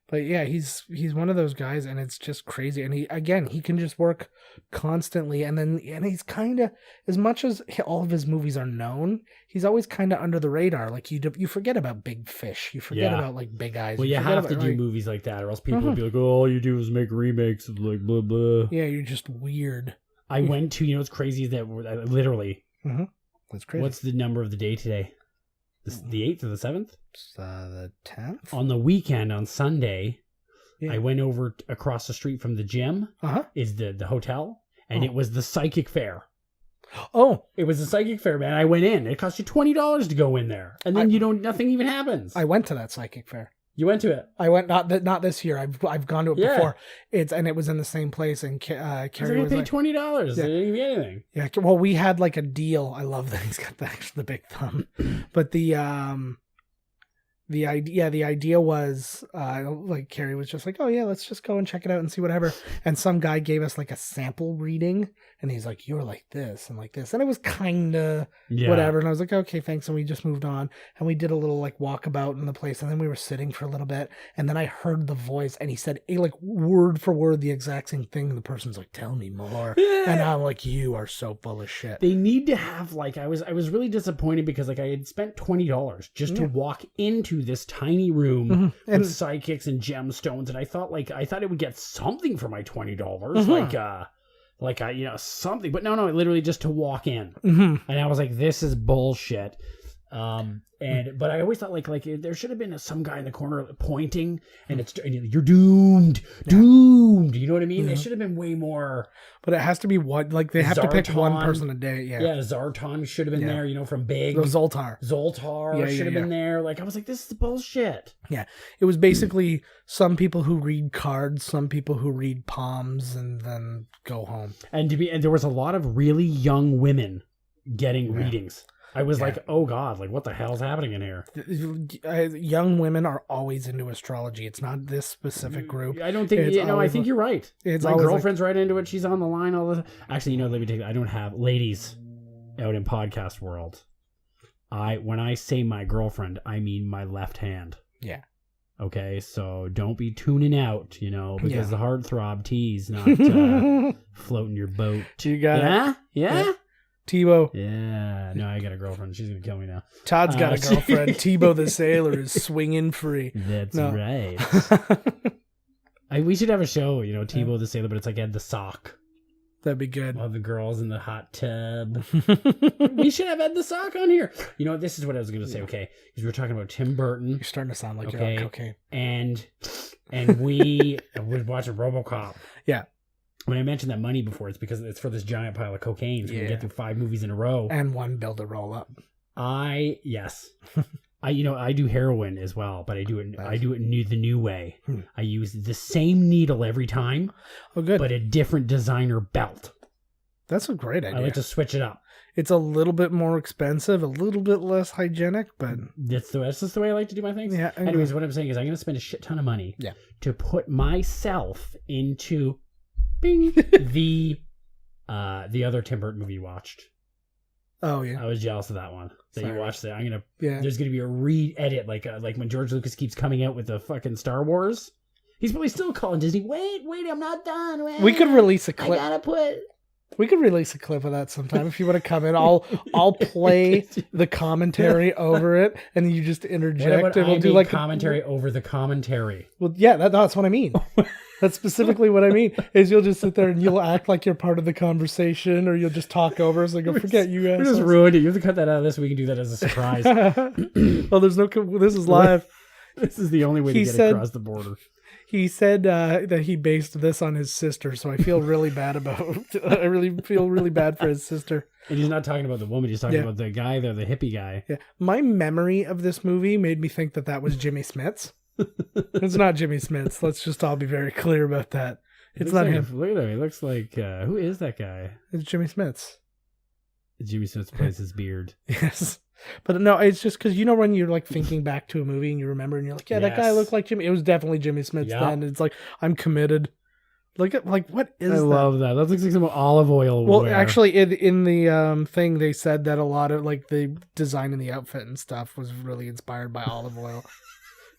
But yeah, he's one of those guys, and it's just crazy. And he can just work constantly, and he's kind of, as much as all of his movies are known, he's always kind of under the radar. Like you forget about Big Fish, you forget about like Big Eyes. Well, you have to do movies like that, or else people would be like, "Oh, all you do is make remakes of like blah blah." Yeah, you're just weird. I went to, what's crazy is that literally. Mm-hmm. That's crazy. What's the number of the day today? The 8th or the 7th? The 10th. On the weekend, on Sunday, I went over across the street from the gym. Is the hotel, and it was the psychic fair. Oh, it was a psychic fair, man. I went in. It cost you $20 to go in there, and then nothing even happens. I went to that psychic fair. You went to it. I went not this year. I've gone to it before. It was in the same place, and Carrie was paid like $20. Yeah. They didn't give me anything. Yeah, well, we had like a deal. I love that he's got the big thumb, but the idea was like Carrie was just like, oh yeah, let's just go and check it out and see whatever. And some guy gave us like a sample reading, and he's like, you're like this and like this, and it was kind of whatever. And I was like, okay, thanks. And we just moved on, and we did a little like walkabout in the place, and then we were sitting for a little bit, and then I heard the voice, and he said like word for word the exact same thing. And the person's like, tell me more, and I'm like, you are so full of shit. They need to have like I was really disappointed because like I had spent $20 just to walk into this tiny room with sidekicks and gemstones, and I thought it would get something for my $20, like something, but no, literally just to walk in, and I was like, this is bullshit. But I always thought like there should have been some guy in the corner pointing, and you're doomed. You know what I mean? It should have been way more. But it has to be they have to pick one person a day. Yeah, Zartan should have been there. From Big. Zoltar should have been there. Like I was like, this is bullshit. Yeah, it was basically some people who read cards, some people who read palms, and then go home. And there was a lot of really young women getting readings. I was like, oh God, like what the hell's happening in here? Young women are always into astrology. It's not this specific group. I don't think, I think you're right. My girlfriend's right into it. She's on the line all the time. Actually, let me take that. I don't have ladies out in podcast world. When I say my girlfriend, I mean my left hand. Yeah. Okay, so don't be tuning out, because the heartthrob T's not floating your boat. You got it. Yeah? Tebow. Yeah. No, I got a girlfriend. She's going to kill me now. Todd's got a girlfriend. Tebow the Sailor is swinging free. That's right. We should have a show, Tebow the Sailor, but it's like Ed the Sock. That'd be good. All the girls in the hot tub. We should have Ed the Sock on here. This is what I was going to say, okay? Because we were talking about Tim Burton. You're starting to sound like you're on cocaine. And we was watching RoboCop. Yeah. When I mentioned that money before, it's because it's for this giant pile of cocaine. So we get through 5 movies in a row. And one bill to roll up. Yes. I do heroin as well, but I do it the new way. I use the same needle every time. Oh, good. But a different designer belt. That's a great idea. I like to switch it up. It's a little bit more expensive, a little bit less hygienic, but that's just the way I like to do my things. Yeah. Anyways, what I'm saying is I'm going to spend a shit ton of money to put myself into the other Tim Burton movie you watched. Oh yeah, I was jealous of that one that you watched. That there's gonna be a re-edit like when George Lucas keeps coming out with the fucking Star Wars. He's probably still calling Disney. Wait, I'm not done. Wait, we could release a clip. We could release a clip of that sometime if you want to come in. I'll play the commentary over it, and you just interject, and we'll do like commentary over the commentary. Well, yeah, that's what I mean. That's specifically what I mean. Is you'll just sit there and you'll act like you're part of the conversation, or you'll just talk over us like, forget you guys. We just ruined it. You have to cut that out of this. We can do that as a surprise. Well, there's no. This is live. This is the only way to get across the border. He said that he based this on his sister, so I feel really bad I really feel really bad for his sister. And he's not talking about the woman. He's talking about the guy there, the hippie guy. Yeah. My memory of this movie made me think that was Jimmy Smits. It's not Jimmy Smits. Let's just all be very clear about that. It's not him. Look at him. He looks like who is that guy? It's Jimmy Smits. Jimmy Smits plays his beard. Yes. But no, it's just because when you're like thinking back to a movie and you remember and you're like, that guy looked like Jimmy. It was definitely Jimmy Smits then. It's like, I'm committed. Look at what is that? I love that. That looks like some olive oil. Well, actually, in the thing they said that a lot of like the design in the outfit and stuff was really inspired by olive oil.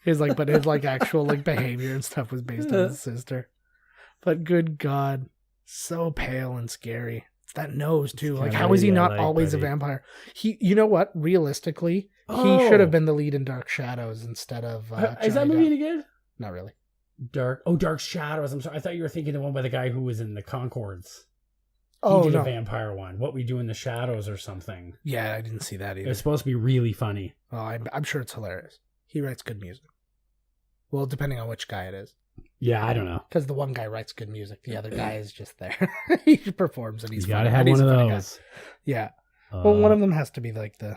His actual behavior and stuff was based on his sister. But good God, so pale and scary. It's that nose too. Like, how is he not always a vampire? You know what? Realistically, he should have been the lead in Dark Shadows instead of. Is that movie any good? Not really. Dark Shadows. I'm sorry. I thought you were thinking the one by the guy who was in the Concords. He did a vampire one. What We Do in the Shadows or something. Yeah, I didn't see that either. It was supposed to be really funny. Oh, I'm sure it's hilarious. He writes good music. Well, depending on which guy it is. Yeah, I don't know. Because the one guy writes good music, the other guy is just there. He performs and he's you gotta have one of those. Yeah. Well, one of them has to be like the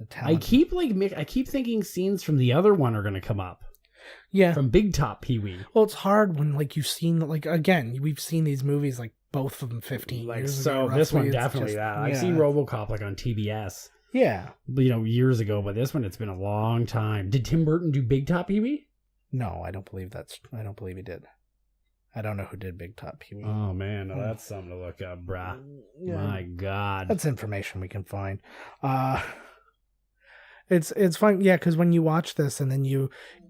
talent. I keep thinking scenes from the other one are going to come up. Yeah. From Big Top Pee-wee. Well, it's hard when like you've seen like again we've seen these movies like both of them 15 Like years so, ago. this one roughly. It's definitely just- that. I've seen RoboCop like on TBS. Yeah. Years ago, but this one it's been a long time. Did Tim Burton do Big Top Pee-wee? No, I don't believe he did. I don't know who did Big Top Pee-wee. Oh man, no, that's something to look up, brah. Yeah. My God, That's information we can find. It's fun, yeah, because when you watch this and then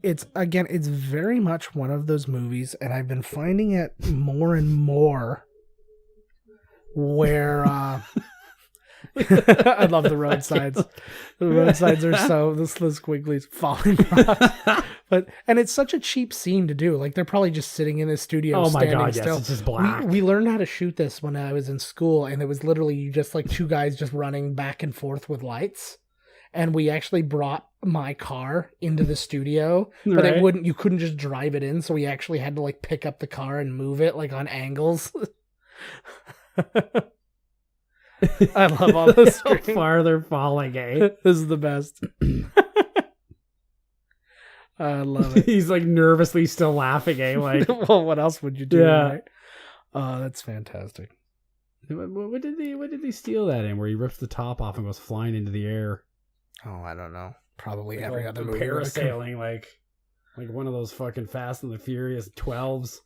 it's very much one of those movies, and I've been finding it more and more where I love the roadsides. The roadsides are so the squigglies falling rocks. And it's such a cheap scene to do. Like they're probably just sitting in a studio. Oh my standing God, still. yes, it's just black. We learned how to shoot this when I was in school, and it was literally just like two guys just running back and forth with lights. And we actually brought my car into the studio, but Right. you couldn't just drive it in, so we actually had to like pick up the car and move it like on angles. I love all this. How far they're falling, eh? This is the best. I love it. He's like nervously still laughing, eh? Like, Well, what else would you do? Yeah. Right? Oh, that's fantastic. what did they steal that in? Where he rips the top off and goes flying into the air? Oh, I don't know. Probably Like, every all other the movie. parasailing, like one of those fucking Fast and the Furious 12s.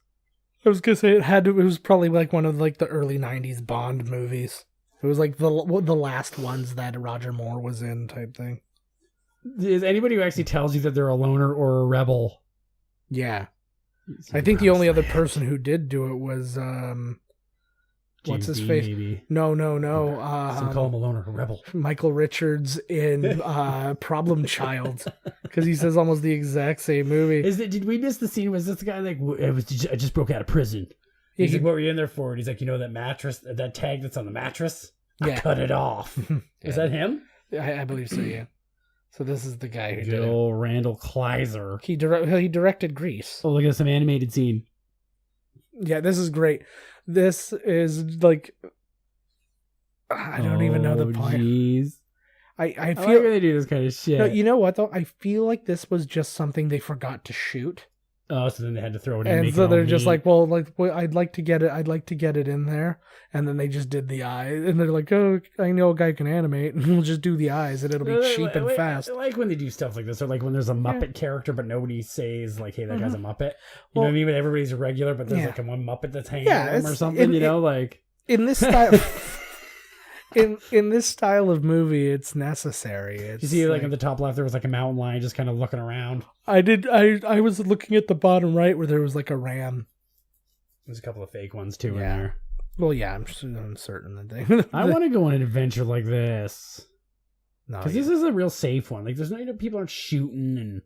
I was gonna say it was probably like one of like the early '90s Bond movies. It was like the last ones that Roger Moore was in, type thing. Is anybody who actually tells you that they're a loner or a rebel? Yeah, I think the only other person who did do it was what's his James face? Dean, maybe. No. Some call him a loner, a rebel. Michael Richards in Problem Child, because he says almost the exact same movie. Did we miss the scene? Was this guy like, I just broke out of prison? Yeah, He's like, what were you in there for? And he's like, that mattress, that tag that's on the mattress? I cut it off. Is that him? I believe so, yeah. So this is the guy who did it. Joe Randall Kleiser. He directed Grease. Oh, look at some animated scene. Yeah, this is great. This is like, I don't even know the point. Jeez. I I feel like when they do this kind of shit. no, you know what though? I feel like this was just something they forgot to shoot, Oh, so then they had to throw it in. and make so it they're all just neat. like, well, I'd like to get it in there, and then they just did the eyes, and they're like, oh, I know a guy can animate, and we'll just do the eyes, and it'll be cheap and fast. I like when they do stuff like this, or like when there's a Muppet character, but nobody says like, "Hey, that guy's a Muppet." You know what I mean? But everybody's a regular, but there's like a one Muppet that's hanging on him or something. Like in this style. In this style of movie, it's necessary. It's you see, like on the top left, there was like a mountain lion just kind of looking around. I was looking at the bottom right where there was like a ram. There's a couple of fake ones too in Yeah. there. Well, yeah, I'm certain that they. I want to go on an adventure like this No, because this is a real safe one. Like, there's no people aren't shooting and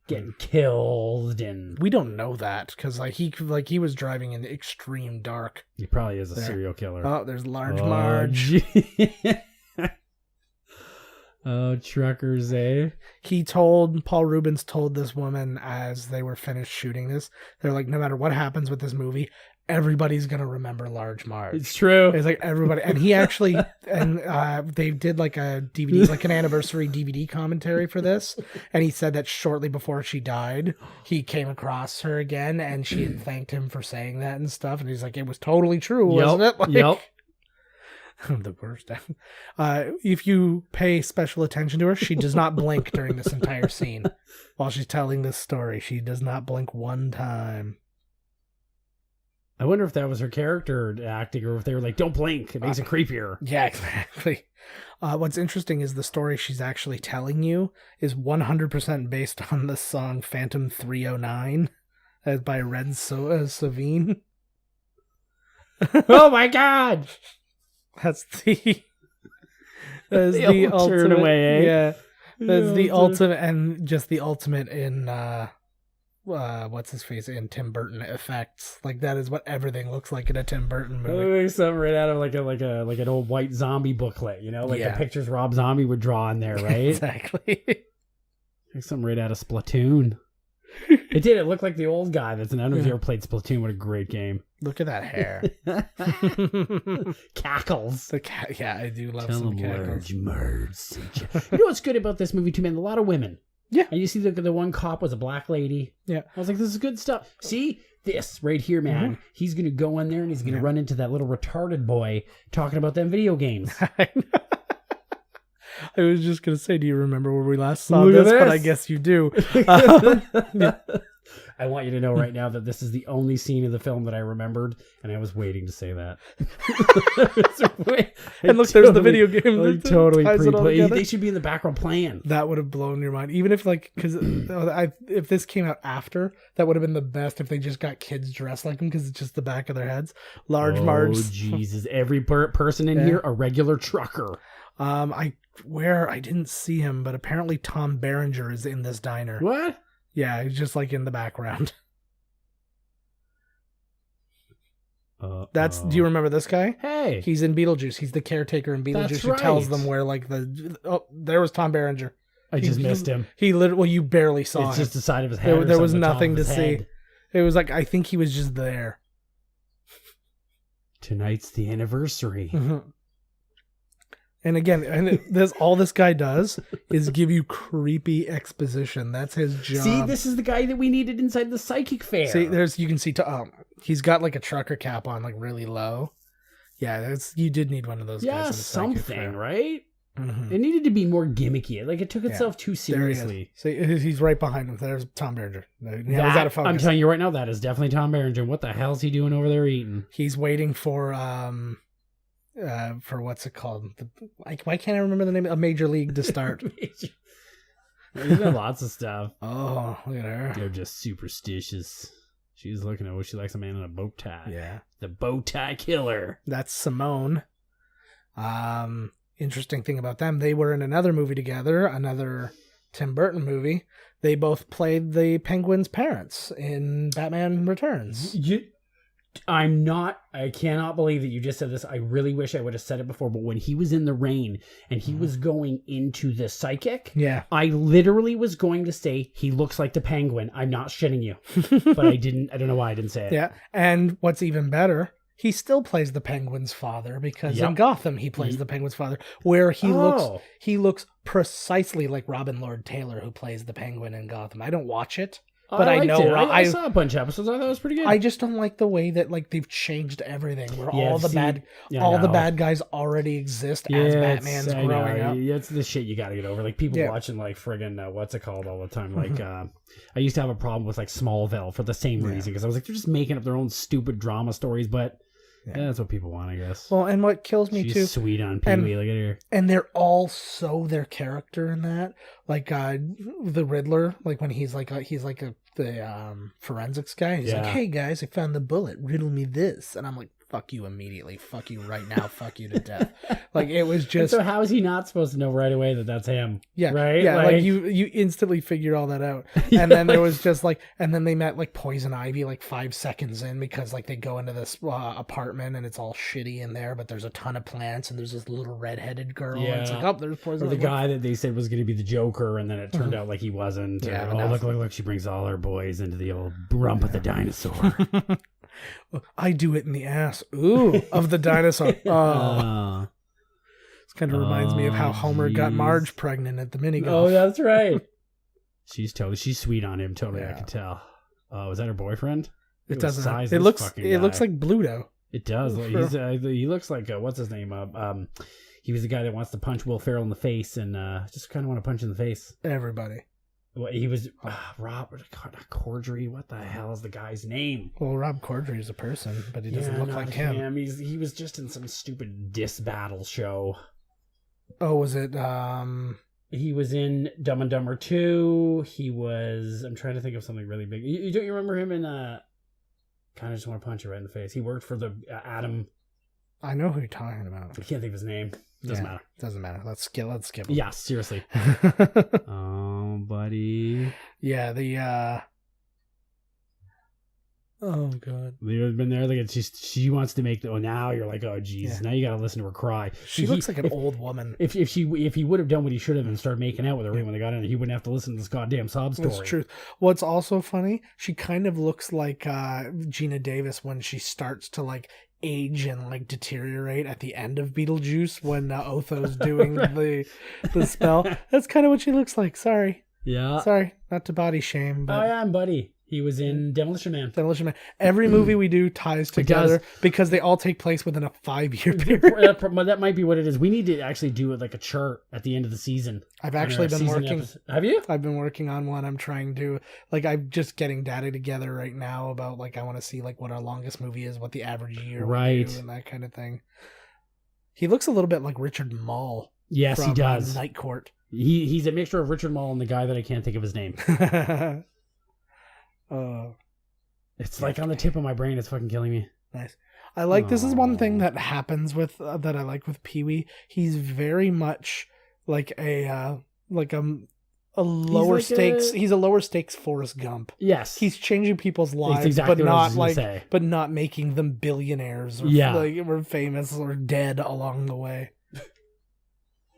getting killed, and we don't know that because he was driving in extreme dark. he probably is a There. serial killer. Oh, there's Large Marge. Oh, truckers, eh? Paul Rubens told this woman as they were finished shooting this, they're like, no matter what happens with this movie, everybody's gonna remember Large Marge. It's true. It's like everybody, and he actually, and they did like a DVD, like an anniversary DVD commentary for this, and he said that shortly before she died, he came across her again, and she had thanked him for saying that and stuff, and he's like, it was totally true, wasn't it? Like, Yep. the worst. If you pay special attention to her, she does not blink during this entire scene while she's telling this story. She does not blink one time. I wonder if that was her character acting, or if they were like, "Don't blink; it makes it creepier." Yeah, exactly. What's interesting is the story she's actually telling you is 100% based on the song Phantom 309 by Red Savine. Oh my God! That's the ultimate. Turn away, eh? Yeah, that's The the ultimate, and just the ultimate in what's his face in Tim Burton effects. Like that is what everything looks like in a Tim Burton movie. Like something right out of like an old white zombie booklet, like the pictures Rob Zombie would draw in there, right? Exactly. Like something right out of Splatoon. It did. It looked like the old guy. I don't know if you ever played Splatoon. What a great game! Look at that hair. Cackles. The cat. Yeah, I do love Tell some him cackles. Large Marge sent you. You know what's good about this movie too, man? A lot of women. Yeah. And you see the one cop was a black lady. Yeah. I was like, this is good stuff. See? This right here, man. He's going to go in there and he's going to run into that little retarded boy talking about them video games. I was just going to say, do you remember where we last saw Look at this? But this. I guess you do. I want you to know right now that this is the only scene of the film that I remembered, and I was waiting to say that. And look, there's the video game. I that totally ties it all pre-play. together. They should be in the background playing. That would have blown your mind. Even if, like, because if this came out after, that would have been the best if they just got kids dressed like them because it's just the back of their heads. Large Marge. Oh, Jesus. Every person in here, a regular trucker. I didn't see him, but apparently Tom Berenger is in this diner. What? Yeah, he's just like in the background. Do you remember this guy? Hey. He's in Beetlejuice. He's the caretaker in Beetlejuice That's who tells right. them where there was Tom Berenger. I just missed him. He literally, you barely saw It's him. just the side of his head. There was the top nothing of to his see. head. It was like, I think he was just there. Tonight's the anniversary. Mm-hmm. And again, all this guy does is give you creepy exposition. That's his job. See, this is the guy that we needed inside the psychic fair. See, you can see, he's got like a trucker cap on, like really low. Yeah, you did need one of those guys. Yeah, in the psychic something, fair. right? Mm-hmm. It needed to be more gimmicky. Like, it took itself too seriously. See, he's right behind him. There's Tom Berenger. He's out of focus. I'm telling you right now, that is definitely Tom Berenger. What the hell is he doing over there eating? He's waiting for what's it called? Why can't I remember the name? A Major League to start. He's got lots of stuff. Oh, look at her. They're just superstitious. She's looking at what she likes a man in a bow tie. Yeah. The bow tie killer. That's Simone. Interesting thing about them, they were in another movie together, another Tim Burton movie. They both played the Penguin's parents in Batman Returns. I cannot believe that you just said this. I really wish I would have said it before, but when he was in the rain and he was going into the psychic, yeah, I literally was going to say he looks like the Penguin. I'm not shitting you, but I didn't. I don't know why I didn't say it. Yeah, and what's even better, he still plays the Penguin's father because in Gotham he plays the Penguin's father, where he looks precisely like Robin Lord Taylor, who plays the Penguin in Gotham. I don't watch it. But I know I saw a bunch of episodes. I thought it was pretty good. I just don't like the way that they've changed everything. Where all the bad guys already exist as Batman's growing up. It's the shit you got to get over. Like people watching like friggin' what's it called all the time. Like I used to have a problem with like Smallville for the same reason because I was like they're just making up their own stupid drama stories. But that's what people want, I guess. Well, and what kills me She's too, sweet on Pee-wee. Look at her. And they're all so their character in that. Like the Riddler, like when he's like the forensics guy. He's like, "Hey guys, I found the bullet. Riddle me this," and I'm like, "Fuck you immediately. Fuck you right now. Fuck you to death." Like it was just. So how is he not supposed to know right away that that's him? Yeah, right. Yeah, like you instantly figure all that out, and then there was just like, and then they met like Poison Ivy like 5 seconds in because like they go into this apartment and it's all shitty in there, but there's a ton of plants and there's this little redheaded girl. Yeah, and it's like, oh, there's Poison. Or the guy that they said was going to be the Joker, and then it turned out like he wasn't. Yeah, look! She brings all her boys into the old rump of the dinosaur. I do it in the ass. Ooh, of the dinosaur. Oh. This kind of reminds me of how Homer got Marge pregnant at the mini golf. Oh, that's right. She's sweet on him. Totally, I can tell. Was that her boyfriend? It doesn't. It looks like Bluto. It does. He looks like what's his name? He was the guy that wants to punch Will Ferrell in the face, and just kind of want to punch in the face. Everybody. Well, he was Rob Corddry. What the hell is the guy's name? Well, Rob Corddry is a person, but he doesn't look like him. He was just in some stupid diss battle show. Oh, was it? He was in Dumb and Dumber 2. He was. I'm trying to think of something really big. Don't you remember him in? Kind of just want to punch you right in the face. He worked for the Adam. I know who you're talking about. I can't think of his name. Doesn't matter. Doesn't matter. Let's skip him. Yeah, seriously. Oh, buddy. Yeah, oh god. Leo's been there. Like she wants to make now you're like, oh Jesus. Now you got to listen to her cry. She looks like an old woman. If he would have done what he should have and started making out with her right when they got in, he wouldn't have to listen to this goddamn sob story. That's true. What's also funny, she kind of looks like Gina Davis when she starts to like age and like deteriorate at the end of Beetlejuice when Otho's doing the spell. That's kind of what she looks like. Sorry. Yeah. Sorry, not to body shame, but Oh, yeah, I'm Buddy. He was in Demolition Man. Demolition Man. Every movie we do ties together because they all take place within a 5-year period. That might be what it is. We need to actually do like a chart at the end of the season. I've actually been working. Have you? I've been working on one. I'm trying to I'm just getting data together right now about I want to see what our longest movie is, what the average year we do, and that kind of thing. He looks a little bit like Richard Mall. Yes, from, he does. Night Court. He's a mixture of Richard Mall and the guy that I can't think of his name. It's on the tip of my brain. It's fucking killing me. Nice. I like this is one thing that happens with that I like with Pee-wee. He's very much like a lower stakes. He's a lower stakes Forrest Gump. Yes, he's changing people's lives, exactly but not making them billionaires or or famous or dead along the way.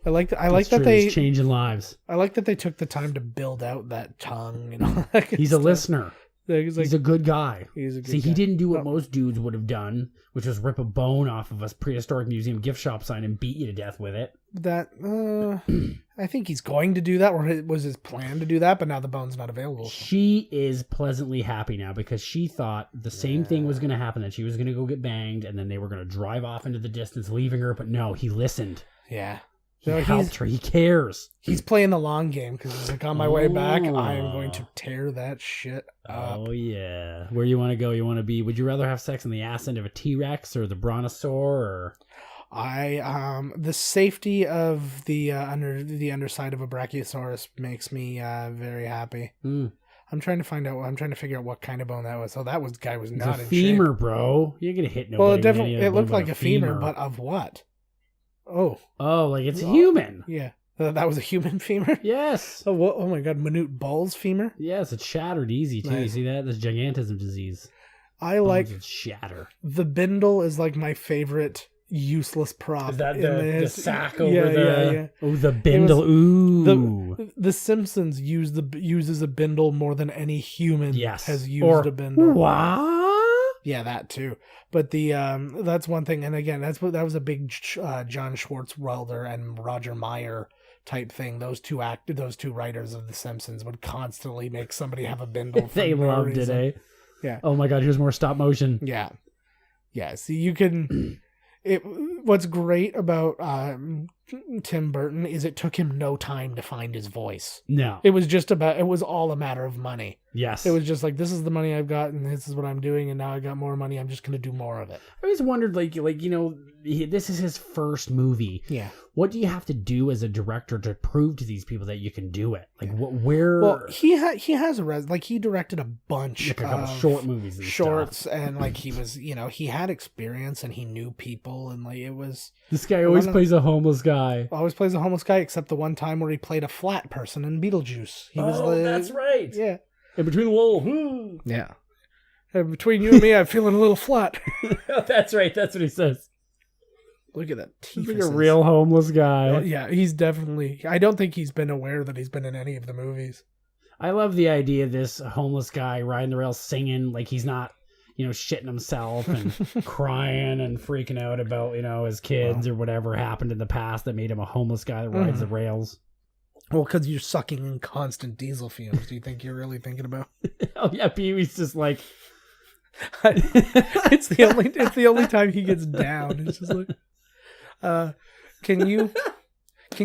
I like that they changing lives. I like that they took the time to build out that tongue and all that. He's a listener. He's a good guy. He didn't do what most dudes would have done, which was rip a bone off of a prehistoric museum gift shop sign and beat you to death with it. I think he's going to do that, or it was his plan to do that, but now the bone's not available. She is pleasantly happy now because she thought the same thing was going to happen, that she was going to go get banged, and then they were going to drive off into the distance, leaving her, but no, he listened. Yeah. He helped her. He cares. He's playing the long game because he's on my way back, I am going to tear that shit up. Oh, yeah. Where you want to go? You want to be, would you rather have sex in the ass end of a T-Rex or the brontosaur? Or... the safety of the underside of a brachiosaurus makes me very happy. I'm trying to figure out what kind of bone that was. So guy was not in femur, shape. Bro. You're gonna hit nobody. Well, it looked like a femur, but of what? Oh, like it's human. Yeah, that was a human femur. Yes. Oh my God, minute balls femur. Yes, it's shattered easy too. Nice. You see that? This gigantism disease. I like shatter. The bindle is my favorite useless prop. Is that the sack over the? Oh, the bindle. The Simpsons uses a bindle more than any human has used a bindle. What? Yeah, that too. But that's one thing, and again, that was a big John Swartzwelder and Roger Meyer type thing. Those two writers of The Simpsons would constantly make somebody have a bindle. They loved it, eh? Yeah. Oh my God, here's more stop motion. Yeah. Yeah. See, you can. What's great about Tim Burton is it took him no time to find his voice. No. It was all a matter of money. Yes. It was just this is the money I've got and this is what I'm doing and now I got more money. I'm just going to do more of it. I always wondered, this is his first movie. Yeah. What do you have to do as a director to prove to these people that you can do it? Well, he has he directed a bunch a couple short movies and shorts and he was, he had experience and he knew people and it was. This guy always plays a homeless guy. Always plays a homeless guy except the one time where he played a flat person in Beetlejuice. That's right. Yeah. In between the wall. Yeah. Between you and me, I'm feeling a little flat. That's right. That's what he says. Look at that teeth. He's like a real homeless guy. Yeah, he's definitely. I don't think he's been aware that he's been in any of the movies. I love the idea of this homeless guy riding the rails singing like he's not, shitting himself and crying and freaking out about, his kids or whatever happened in the past that made him a homeless guy that rides the rails. Well, because you're sucking in constant diesel fumes. Do you think you're really thinking about? Oh yeah, Pee-wee's just like. It's the only time he gets down. It's just can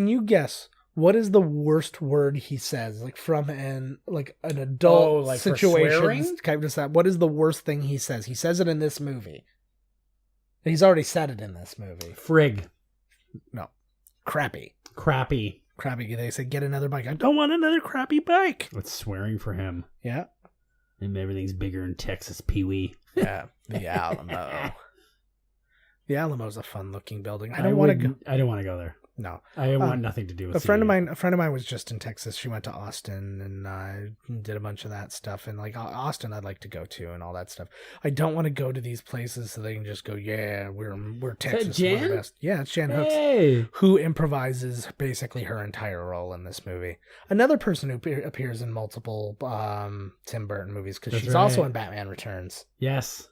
you guess what is the worst word he says? From an adult situation kind of that. What is the worst thing he says? He says it in this movie. He's already said it in this movie. Frig. No. Crappy. They say, get another bike. I don't want another crappy bike. It's swearing for him. Yeah. And everything's bigger in Texas, Pee-wee. Yeah. The Alamo. The Alamo's a fun-looking building. I don't want to go there. No, I want nothing to do with. A friend of mine was just in Texas. She went to Austin and did a bunch of that stuff. And Austin, I'd like to go to and all that stuff. I don't want to go to these places so they can just go, yeah, we're Texas. Jan? We're the best. Yeah, it's Jan Hooks, who improvises basically her entire role in this movie. Another person who appears in multiple Tim Burton movies because she's also in Batman Returns. Yes,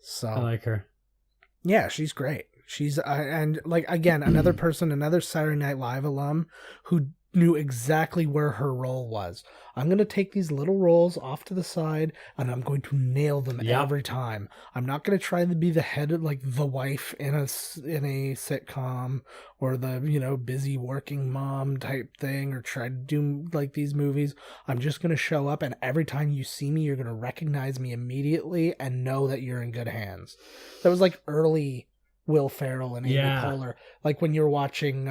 so I like her. Yeah, she's great. She's another person, another Saturday Night Live alum who knew exactly where her role was. I'm going to take these little roles off to the side and I'm going to nail them every time. I'm not going to try to be the head of like the wife in a sitcom or the, busy working mom type thing or try to do like these movies. I'm just going to show up and every time you see me, you're going to recognize me immediately and know that you're in good hands. That was like early Will Ferrell and Amy Poehler. Like when you're watching,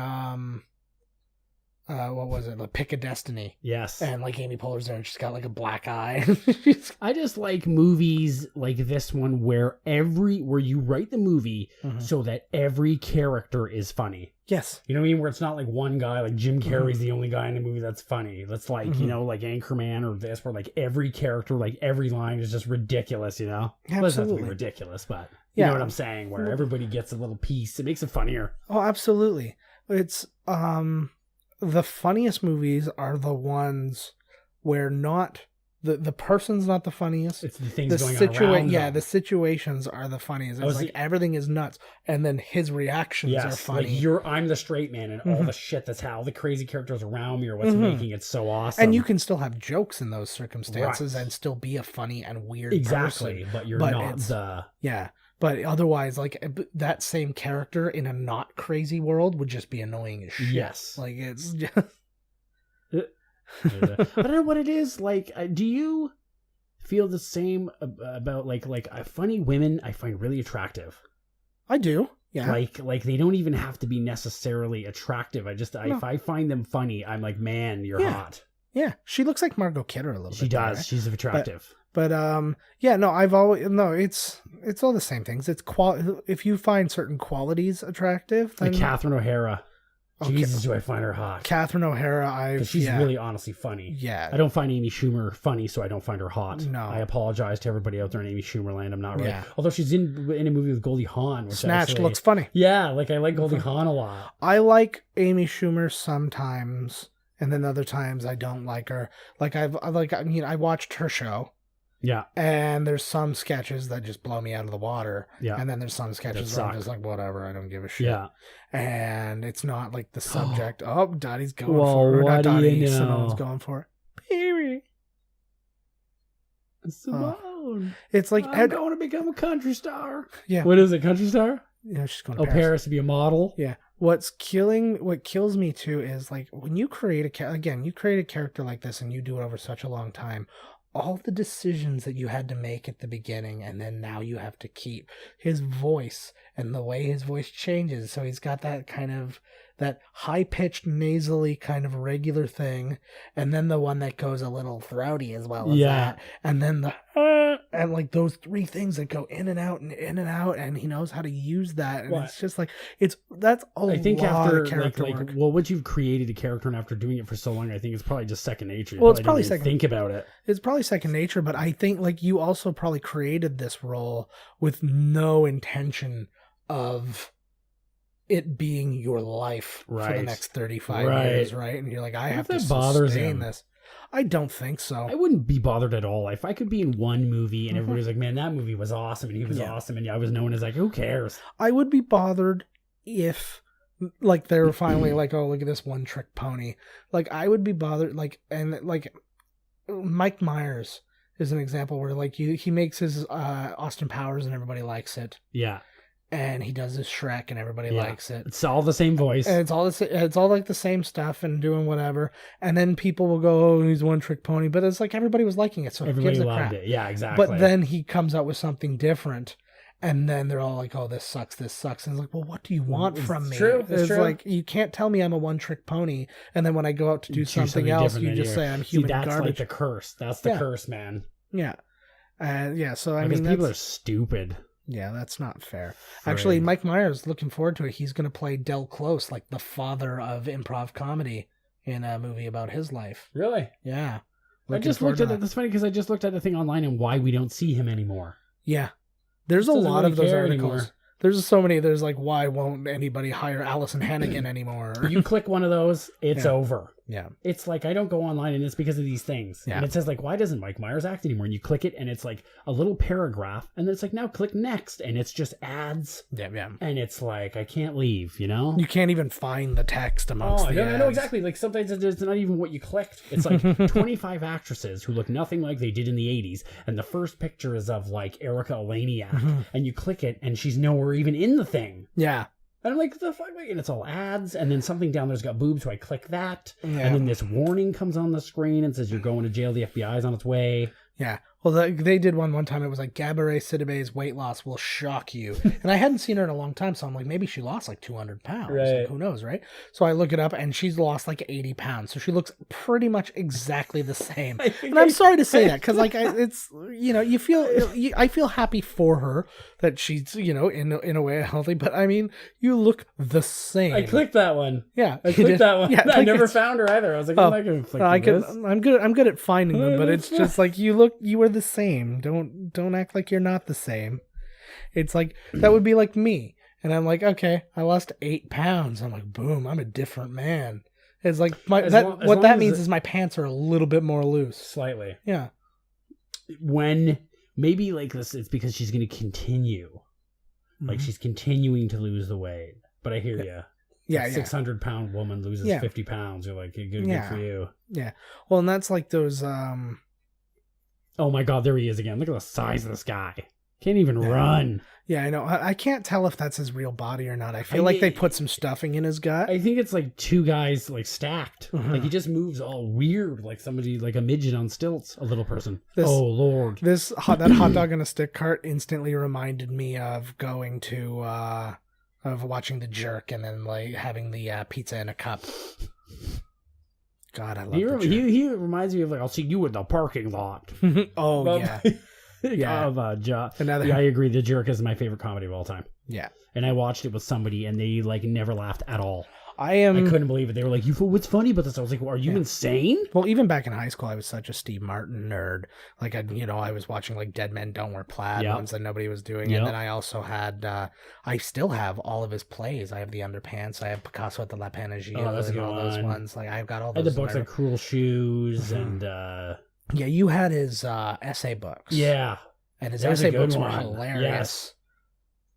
what was it? The Pick of Destiny. Yes. And like Amy Poehler's there and she's got like a black eye. I just like movies like this one where you write the movie so that every character is funny. Yes. You know what I mean? Where it's not like one guy, like Jim Carrey's the only guy in the movie that's funny. That's like, like Anchorman or this, where like every character, like every line is just ridiculous, Absolutely. Well, it doesn't have to be ridiculous, but you know what I'm saying? Where everybody gets a little piece. It makes it funnier. Oh, absolutely. It's, the funniest movies are the ones where not the person's not the funniest. It's the things going on around them. The situations are the funniest. It's like everything is nuts, and then his reactions are funny. Like I'm the straight man, and all the shit that's how the crazy characters around me are what's making it so awesome. And you can still have jokes in those circumstances and still be a funny and weird person. But you're not the But otherwise, like that same character in a not crazy world would just be annoying as shit. Yes. Like it's just... I don't know what it is. Like, do you feel the same about like funny women I find really attractive? I do. Yeah. Like they don't even have to be necessarily attractive. If I find them funny, I'm like, man, you're hot. Yeah. She looks like Margot Kidder a little bit. She does. Right? She's attractive. But it's all the same things. It's if you find certain qualities attractive, then... Like Catherine O'Hara. Jesus, do I find her hot? Catherine O'Hara, she's really honestly funny. Yeah. I don't find Amy Schumer funny, so I don't find her hot. No. I apologize to everybody out there in Amy Schumer land. I'm not really. Yeah. Although she's in a movie with Goldie Hawn. Which Snatched looks funny. Yeah, like I like Goldie Hawn a lot. I like Amy Schumer sometimes, and then other times I don't like her. Like I watched her show. Yeah. And there's some sketches that just blow me out of the water. Yeah. And then there's some sketches where I'm just like, whatever, I don't give a shit. Yeah. And it's not like the subject. Daddy's going for it. Not Dottie, Simone's going for it. Baby. Simone. It's like I'm going to become a country star. Yeah. What is it, country star? Yeah, she's going to Paris to be a model. Yeah. What kills me too is like when you create you create a character like this and you do it over such a long time, all the decisions that you had to make at the beginning and then now you have to keep his voice and the way his voice changes. So he's got that kind of that high-pitched nasally kind of regular thing, and then the one that goes a little throaty as well as that, and then the and like those three things that go in and out and in and out, and he knows how to use that, and it's just like that's a lot of character work. Well, once you've created a character and after doing it for so long, I think it's probably just second nature. Well, it's probably second. Think about it. It's probably second nature, but I think like you also probably created this role with no intention of it being your life for the next 35 years, right? And you're like, I have to sustain this. I don't think so. I wouldn't be bothered at all. If I could be in one movie and everybody was like, man, that movie was awesome and he was awesome and I was known as like, who cares? I would be bothered if like they were finally like, oh, look at this one trick pony. Like I would be bothered like Mike Myers is an example where like he makes his Austin Powers and everybody likes it. Yeah. And he does his Shrek and everybody likes it. It's all the same voice. And it's all like the same stuff and doing whatever. And then people will go, oh, he's one trick pony. But it's like everybody was liking it. So everybody loved it. Yeah, exactly. But then he comes out with something different. And then they're all like, oh, this sucks. And it's like, well, what do you want from me? It's true. Like, you can't tell me I'm a one trick pony. And then when I go out to do something else, you just say I'm human garbage. That's like the curse. That's the curse, man. Yeah. So I mean, people are stupid. Yeah, that's not fair. Actually, Mike Myers, looking forward to it. He's going to play Del Close, like the father of improv comedy in a movie about his life. Really? Yeah. I just looked at it. That's funny because I just looked at the thing online and why we don't see him anymore. Yeah. There's a lot of those articles. Anymore. There's so many. There's like, why won't anybody hire Allison Hannigan anymore? You click one of those, it's over. Yeah. It's like, I don't go online, and it's because of these things. Yeah. And it says like, why doesn't Mike Myers act anymore? And you click it, and it's like a little paragraph, and then it's like, now click next, and it's just ads. Yeah, yeah. And it's like, I can't leave, you know? You can't even find the text amongst the ads. I know exactly. Like, sometimes it's not even what you clicked. It's like 25 actresses who look nothing like they did in the 80s, and the first picture is of like Erica Eleniak, and you click it, and she's nowhere even in the thing. Yeah. And I'm like, the fuck? And it's all ads, and then something down there's got boobs, so I click that. Yeah. And then this warning comes on the screen and says, you're going to jail, the FBI's on its way. Yeah. Well, they did one time. It was like, Gabourey Sidibe's weight loss will shock you. And I hadn't seen her in a long time, so I'm like, maybe she lost like 200 pounds. Right. Like, who knows, right? So I look it up, and she's lost like 80 pounds. So she looks pretty much exactly the same. And I'm sorry to say that, because like it's, you know, I feel happy for her that she's, you know, in a way healthy. But I mean, you look the same. I clicked that one. Yeah, I clicked that one. Yeah, I like never found her either. I was like, I'm not going to click this. I'm good at finding them, but it's just like, you are the same. Don't act like you're not the same. It's like, that would be like me, and I'm like, okay, I lost 8 pounds. I'm like, boom, I'm a different man. It's like that means is my pants are a little bit more loose, slightly. Yeah. When maybe like this, it's because she's going to continue, like she's continuing to lose the weight. But I hear you. Yeah, a 600-pound woman loses 50 pounds. You're like, good for you. Yeah. Well, and that's like those. Oh my God, there he is again. Look at the size of this guy. Can't even run. Yeah, I know. I can't tell if that's his real body or not. I feel like they put some stuffing in his gut. I think it's like two guys like stacked. Like he just moves all weird, like somebody, like a midget on stilts, a little person. Oh Lord. That hot dog on a stick cart instantly reminded me of going to of watching The Jerk and then like having the pizza in a cup. God, I love The Jerk. He reminds me of like, I'll see you in the parking lot. Oh yeah. Yeah. I agree. The Jerk is my favorite comedy of all time. Yeah. And I watched it with somebody, and they like never laughed at all. I couldn't believe it. They were like, what's funny about this? I was like, well, are you insane? Well, even back in high school, I was such a Steve Martin nerd. Like, I was watching like Dead Men Don't Wear Plaid ones that nobody was doing. And then I also had, I still have all of his plays. I have The Underpants. I have Picasso at the La Panagio. Oh, that's a good all one. those ones. Like, I've got all I had those. the books like Cruel Shoes and... Yeah, you had his essay books. Yeah. And his essay books were hilarious. Yes.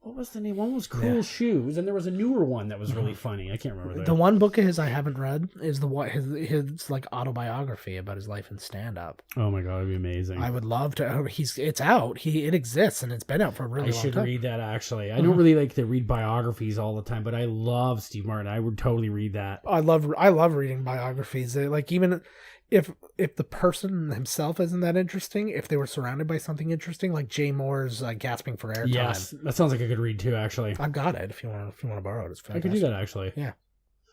What was the name? One was Cruel Shoes, and there was a newer one that was really funny. I can't remember. The one book of his I haven't read is his like autobiography about his life in stand up. Oh my God, it'd be amazing. I would love to. It's out. It exists, and it's been out for a really long time. I should read that actually. I don't really like to read biographies all the time, but I love Steve Martin. I would totally read that. I love reading biographies. Like even if the person himself isn't that interesting, if they were surrounded by something interesting, like Jay Moore's Gasping for Airtime. Yes, that sounds like a good read too. Actually, I've got it. If you want to borrow it, it's fantastic. I could do that actually. Yeah.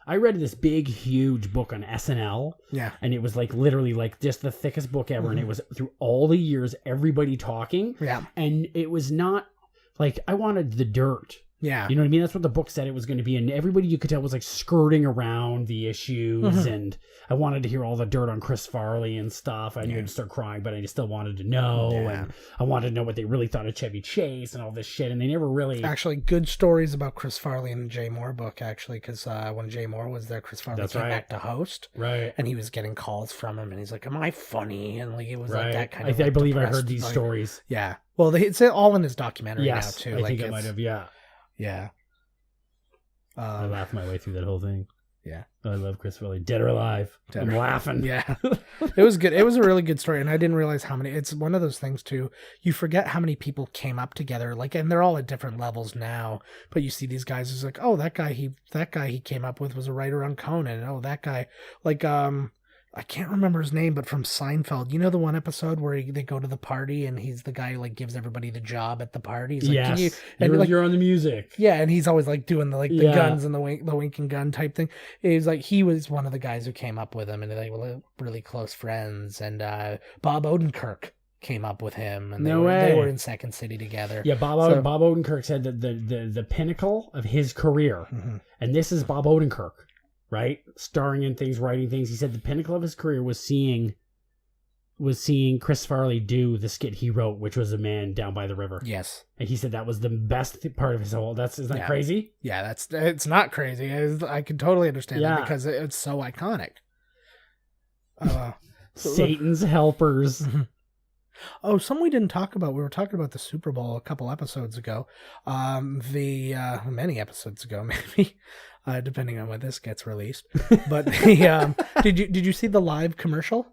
I read this big, huge book on SNL. Yeah. And it was like literally like just the thickest book ever. And it was through all the years, everybody talking. Yeah. And it was not like, I wanted the dirt. Yeah. You know what I mean? That's what the book said it was going to be. And everybody you could tell was like skirting around the issues. And I wanted to hear all the dirt on Chris Farley and stuff. I knew I'd start crying, but I just still wanted to know. Yeah. And I wanted to know what they really thought of Chevy Chase and all this shit. And they never really... Actually, good stories about Chris Farley in the Jay Moore book, actually, because when Jay Moore was there, Chris Farley came back to host. Right. And he was getting calls from him, and he's like, am I funny? And like it was like that kind of... I believe I heard these stories. Yeah. Well, it's all in his documentary now, too. I think it might have, yeah. Yeah. I laughed my way through that whole thing. Yeah. I love Chris Farley. Dead or alive. I'm laughing. Yeah. It was good. It was a really good story. And I didn't realize how many, it's one of those things too. You forget how many people came up together. Like, and they're all at different levels now, but you see these guys who's like, oh, that guy he came up with was a writer on Conan. Oh, that guy, like, I can't remember his name, but from Seinfeld, you know the one episode where they go to the party and he's the guy who like gives everybody the job at the party. He's like, yes, you're on the music. Yeah, and he's always like doing the guns and the winking gun type thing. He was one of the guys who came up with him, and they were really close friends. And Bob Odenkirk came up with him, and they were in Second City together. Yeah, Bob Odenkirk said that the pinnacle of his career, and this is Bob Odenkirk. Right, starring in things, writing things. He said the pinnacle of his career was seeing Chris Farley do the skit he wrote, which was A Man Down by the River. Yes, and he said that was the best part of his whole. Isn't that crazy? Yeah, it's not crazy. I can totally understand that because it's so iconic. Satan's helpers. Oh, something we didn't talk about. We were talking about the Super Bowl a couple episodes ago. Many episodes ago, maybe, depending on when this gets released. But did you see the live commercial?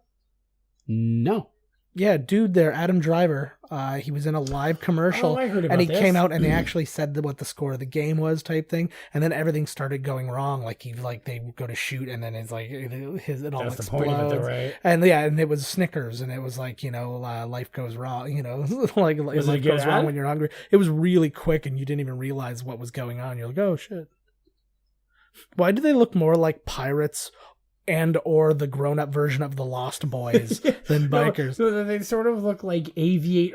No. Yeah, dude, there, Adam Driver. He was in a live commercial, I heard about and he this. came out and they actually said what the score of the game was, type thing. And then everything started going wrong. Like they go to shoot, and then it's like it all That's explodes. the point of it, though, right? And and it was Snickers, and it was like life goes wrong. Like Was it life a good goes wrong ad? when you're hungry. It was really quick, and you didn't even realize what was going on. You're like, oh shit. Why do they look more like pirates? And or the grown-up version of the Lost Boys than bikers. No, so they sort of look like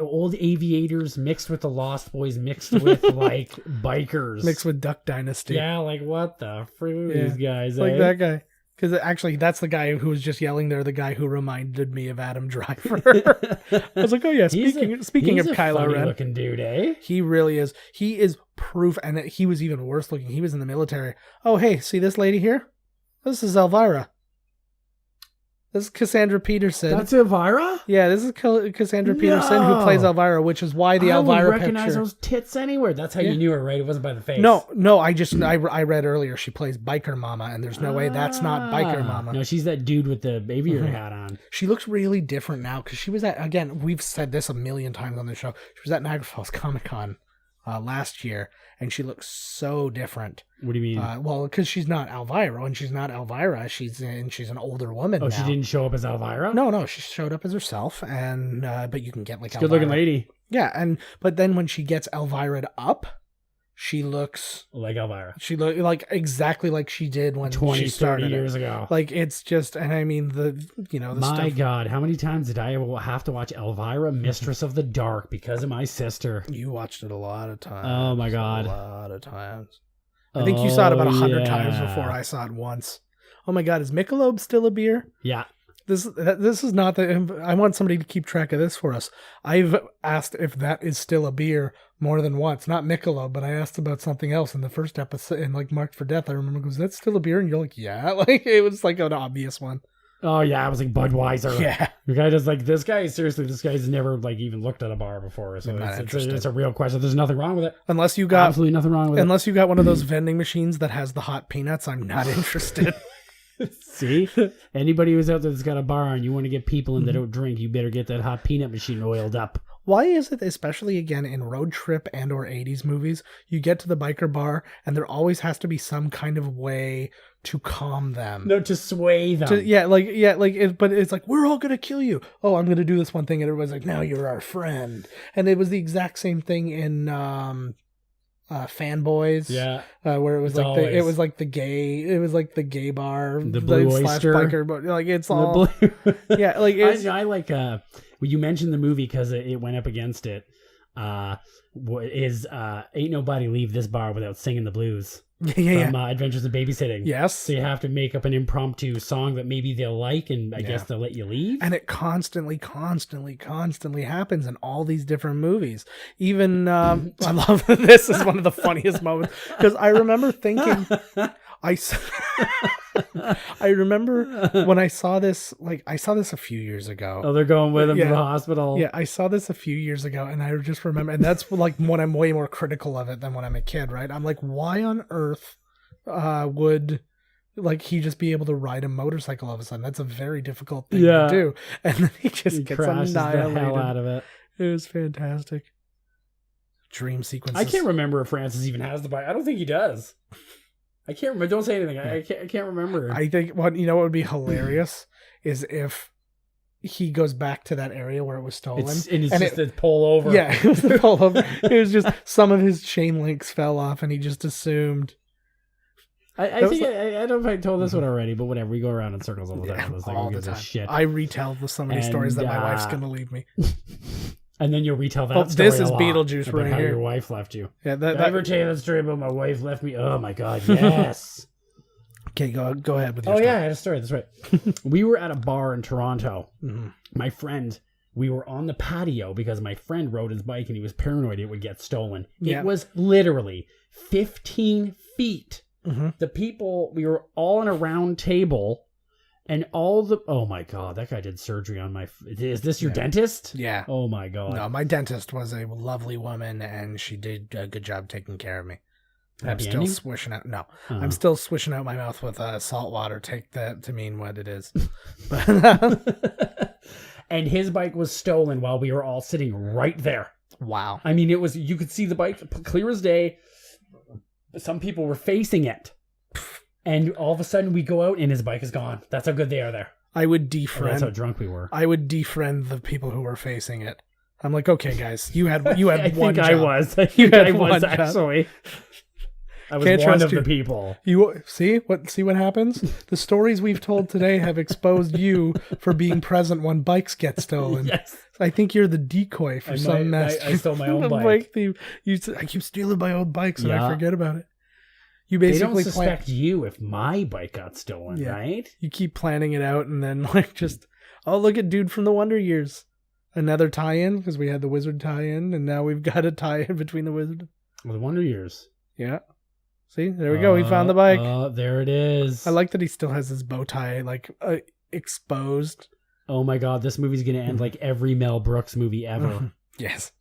old aviators mixed with the Lost Boys, mixed with like bikers, Mixed with Duck Dynasty. Yeah, like what the freak are these guys? Like eh? that guy. Because actually, that's the guy who was just yelling there, the guy who reminded me of Adam Driver. I was like, oh yeah, speaking of Kylo Ren. Looking dude, eh? He really is. He is proof, and he was even worse looking. He was in the military. Oh, hey, see this lady here? This is Elvira. This is Cassandra Peterson. That's Elvira? Yeah, this is Cassandra Peterson who plays Elvira, which is why the Elvira I would recognize picture. those tits anywhere. That's how you knew her, right? It wasn't by the face. No, I read earlier she plays Biker Mama, and there's no way that's not Biker Mama. No, she's that dude with the aviator hat on. She looks really different now because she was at, again, we've said this a million times on the show, she was at Niagara Falls Comic Con last year, and she looks so different. What do you mean? Well, because she's not Elvira, and she's not Elvira. She's an older woman. Oh, now. she didn't show up as Elvira? No, she showed up as herself, and but you can get like good looking lady. Yeah, but then when she gets Elvira'd up, she looks like Elvira. She look like exactly like she did when 20, she started 30 years it. ago. Like it's just, and I mean the my stuff. God, how many times did I have to watch Elvira, Mistress of the Dark, because of my sister? You watched it a lot of times. Oh my God, a lot of times. I think you saw it about 100 times before I saw it once. Oh my God, is Michelob still a beer? Yeah. This is not the. I want somebody to keep track of this for us. I've asked if that is still a beer more than once. Not Michelob, but I asked about something else in the first episode, in like Marked for Death. I remember, goes, "That's still a beer?" And you're like, "Yeah." Like it was like an obvious one. Oh yeah, I was like Budweiser. Yeah. The guy just like this guy's never like even looked at a bar before, so it's a real question. There's nothing wrong with it. Unless you got absolutely nothing wrong with it. Unless you got one of those vending machines that has the hot peanuts, I'm not interested. See, anybody who's out there that's got a bar and you want to get people in that don't drink, you better get that hot peanut machine oiled up. Why is it, especially again in road trip and or 80s movies, you get to the biker bar and there always has to be some kind of way to calm them? No, to sway them. But it's like, we're all gonna kill you. Oh, I'm gonna do this one thing, and everybody's like, now you're our friend. And it was the exact same thing in Fanboys, where it was like the gay bar, the blue oyster biker, but like it's all yeah, like it's, I like when you mentioned the movie because it went up against it. Ain't nobody leave this bar without singing the blues. From Adventures in Babysitting. Yes. So you have to make up an impromptu song that maybe they'll like, and I guess they'll let you leave. And it constantly happens in all these different movies. Even I love this is one of the funniest moments because I remember thinking I remember when I saw this a few years ago. Oh, they're going with him to the hospital. Yeah, I saw this a few years ago, and I just remember, and that's like when I'm way more critical of it than when I'm a kid, right? I'm like, why on earth would like he just be able to ride a motorcycle all of a sudden? That's a very difficult thing to do, and then he gets annihilated. The hell out of it. It was fantastic. Dream sequences. I can't remember if Francis even has the bike. I don't think he does. I can't remember. Don't say anything. I can't remember. I think what would be hilarious is if he goes back to that area where it was stolen. It's pull over. Yeah, it was the pull over. It was just some of his chain links fell off and he just assumed. I don't know if I told this one already, but whatever. We go around in circles all the time. It's like, all the time. Shit. I retell so many stories that my wife's going to leave me. And then you'll retell that story this is Beetlejuice about right how here. Your wife left you. Yeah, Did I ever tell you that story about my wife left me? Oh my God, yes. Okay, go ahead with your story. Yeah, I had a story. That's right. We were at a bar in Toronto. Mm-hmm. My friend, we were on the patio because my friend rode his bike and he was paranoid it would get stolen. Yeah. It was literally 15 feet. Mm-hmm. The people, we were all in a round table. And all the... Oh, my God. That guy did surgery on my... Is this your dentist? Yeah. Oh, my God. No, my dentist was a lovely woman, and she did a good job taking care of me. I'm still ending? swishing out... No. I'm still swishing out my mouth with salt water. Take that to mean what it is. But, and his bike was stolen while we were all sitting right there. wow. I mean, it was... You could see the bike clear as day. Some people were facing it. And all of a sudden we go out and his bike is gone. That's how good they are there. I would That's defriend... how drunk we were. I would defriend the people who were facing it. I'm like, okay, guys, you had one I think job. I was. I You think had I was one job. actually. I was Can't one trust of you. the people. You see what happens? The stories we've told today have exposed you for being present when bikes get stolen. Yes. I think you're the decoy for some mess. I stole my own bike. I keep stealing my own bikes and Yeah. I forget about it. You They basically don't suspect you if my bike got stolen, Yeah. right? you keep planning it out and then like just, oh, look at Dude from the Wonder Years. Another tie-in because we had the Wizard tie-in and now we've got a tie-in between the Wizard. The Wonder Years. Yeah. See, there we go. We found the bike. Oh, there it is. I like that he still has his bow tie like exposed. Oh my God, this movie's gonna end like every Mel Brooks movie ever. Yes.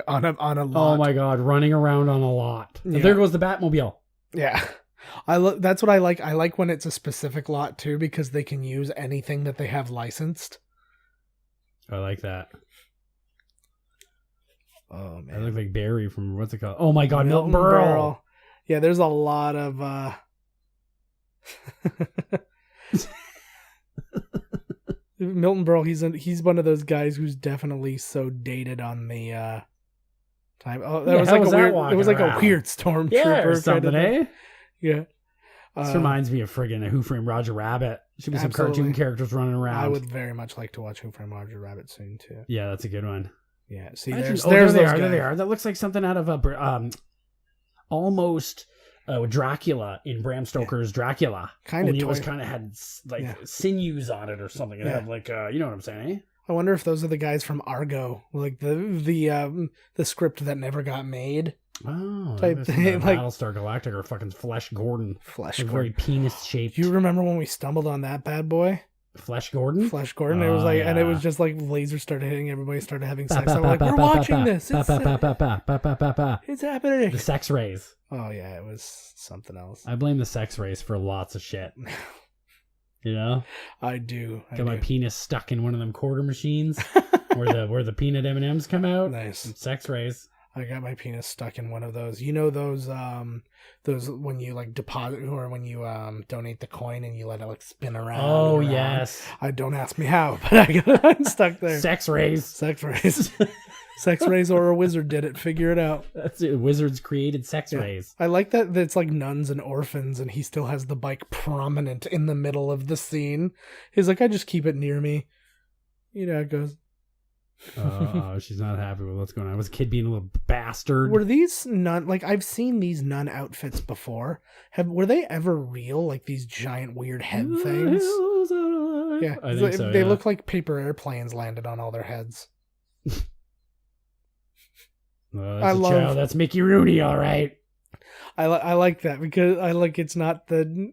on a lot. Oh my God, running around on a lot. Yeah. There goes the Batmobile. Yeah. That's what I like. I like when it's a specific lot too because they can use anything that they have licensed. I like that. Oh I man. look like Barry from what's it called? Oh my God, Milton Milton Berle. Berle. Yeah, there's a lot of Milton Berle, he's one of those guys who's definitely so dated on the time. Oh, that Yeah, was how like was a that weird. It walking was like around? a weird stormtrooper Yeah, or kind something, of thing. eh? Yeah. This reminds me of friggin' Who Framed Roger Rabbit. Should be some Absolutely. cartoon characters running around. I would very much like to watch Who Framed Roger Rabbit soon too. Yeah, that's a good one. Yeah. See, Imagine- there's there they those are. There they guys. are. That looks like something out of a almost Dracula in Bram Stoker's Dracula. Kind of Only it was toy. kind of had like Yeah. sinews on it or something. It Yeah. had like you know what I'm saying? Eh? I wonder if those are the guys from Argo, like the script that never got made. Oh, Type this thing, is like- Battlestar Galactica or fucking Flesh Gordon. Flesh Like Gordon. very penis shaped. You remember when we stumbled on that bad boy? Flesh Gordon? Flesh Gordon. It was Oh, like, and it yeah. was just like lasers started hitting. Everybody started having sex. I'm like, we're watching this. It's happening. The sex rays. Oh yeah, it was something else. I blame the sex rays for lots of shit. You know, I do. got my penis stuck in one of them quarter machines where the peanut M&Ms come out. Nice. Sex rays. I got my penis stuck in one of those. You know those when you like deposit or when you donate the coin and you let it like spin around. Oh and around. yes. I don't ask me how, but I'm stuck there. Sex rays. Sex rays. Sex rays or a wizard did it. Figure it out. That's it. Wizards created sex Yeah. rays. I like that it's like nuns and orphans and he still has the bike prominent in the middle of the scene. He's like, I just keep it near me. You know, it goes. Oh, she's not happy with what's going on. Was a kid being a little bastard? Were these nun, like I've seen these nun outfits before. Were they ever real? Like these giant weird head things? Yeah. I think so, They yeah. look like paper airplanes landed on all their heads. Oh, I that's a love- child. That's Mickey Rooney, all right. I like that because I like it's not the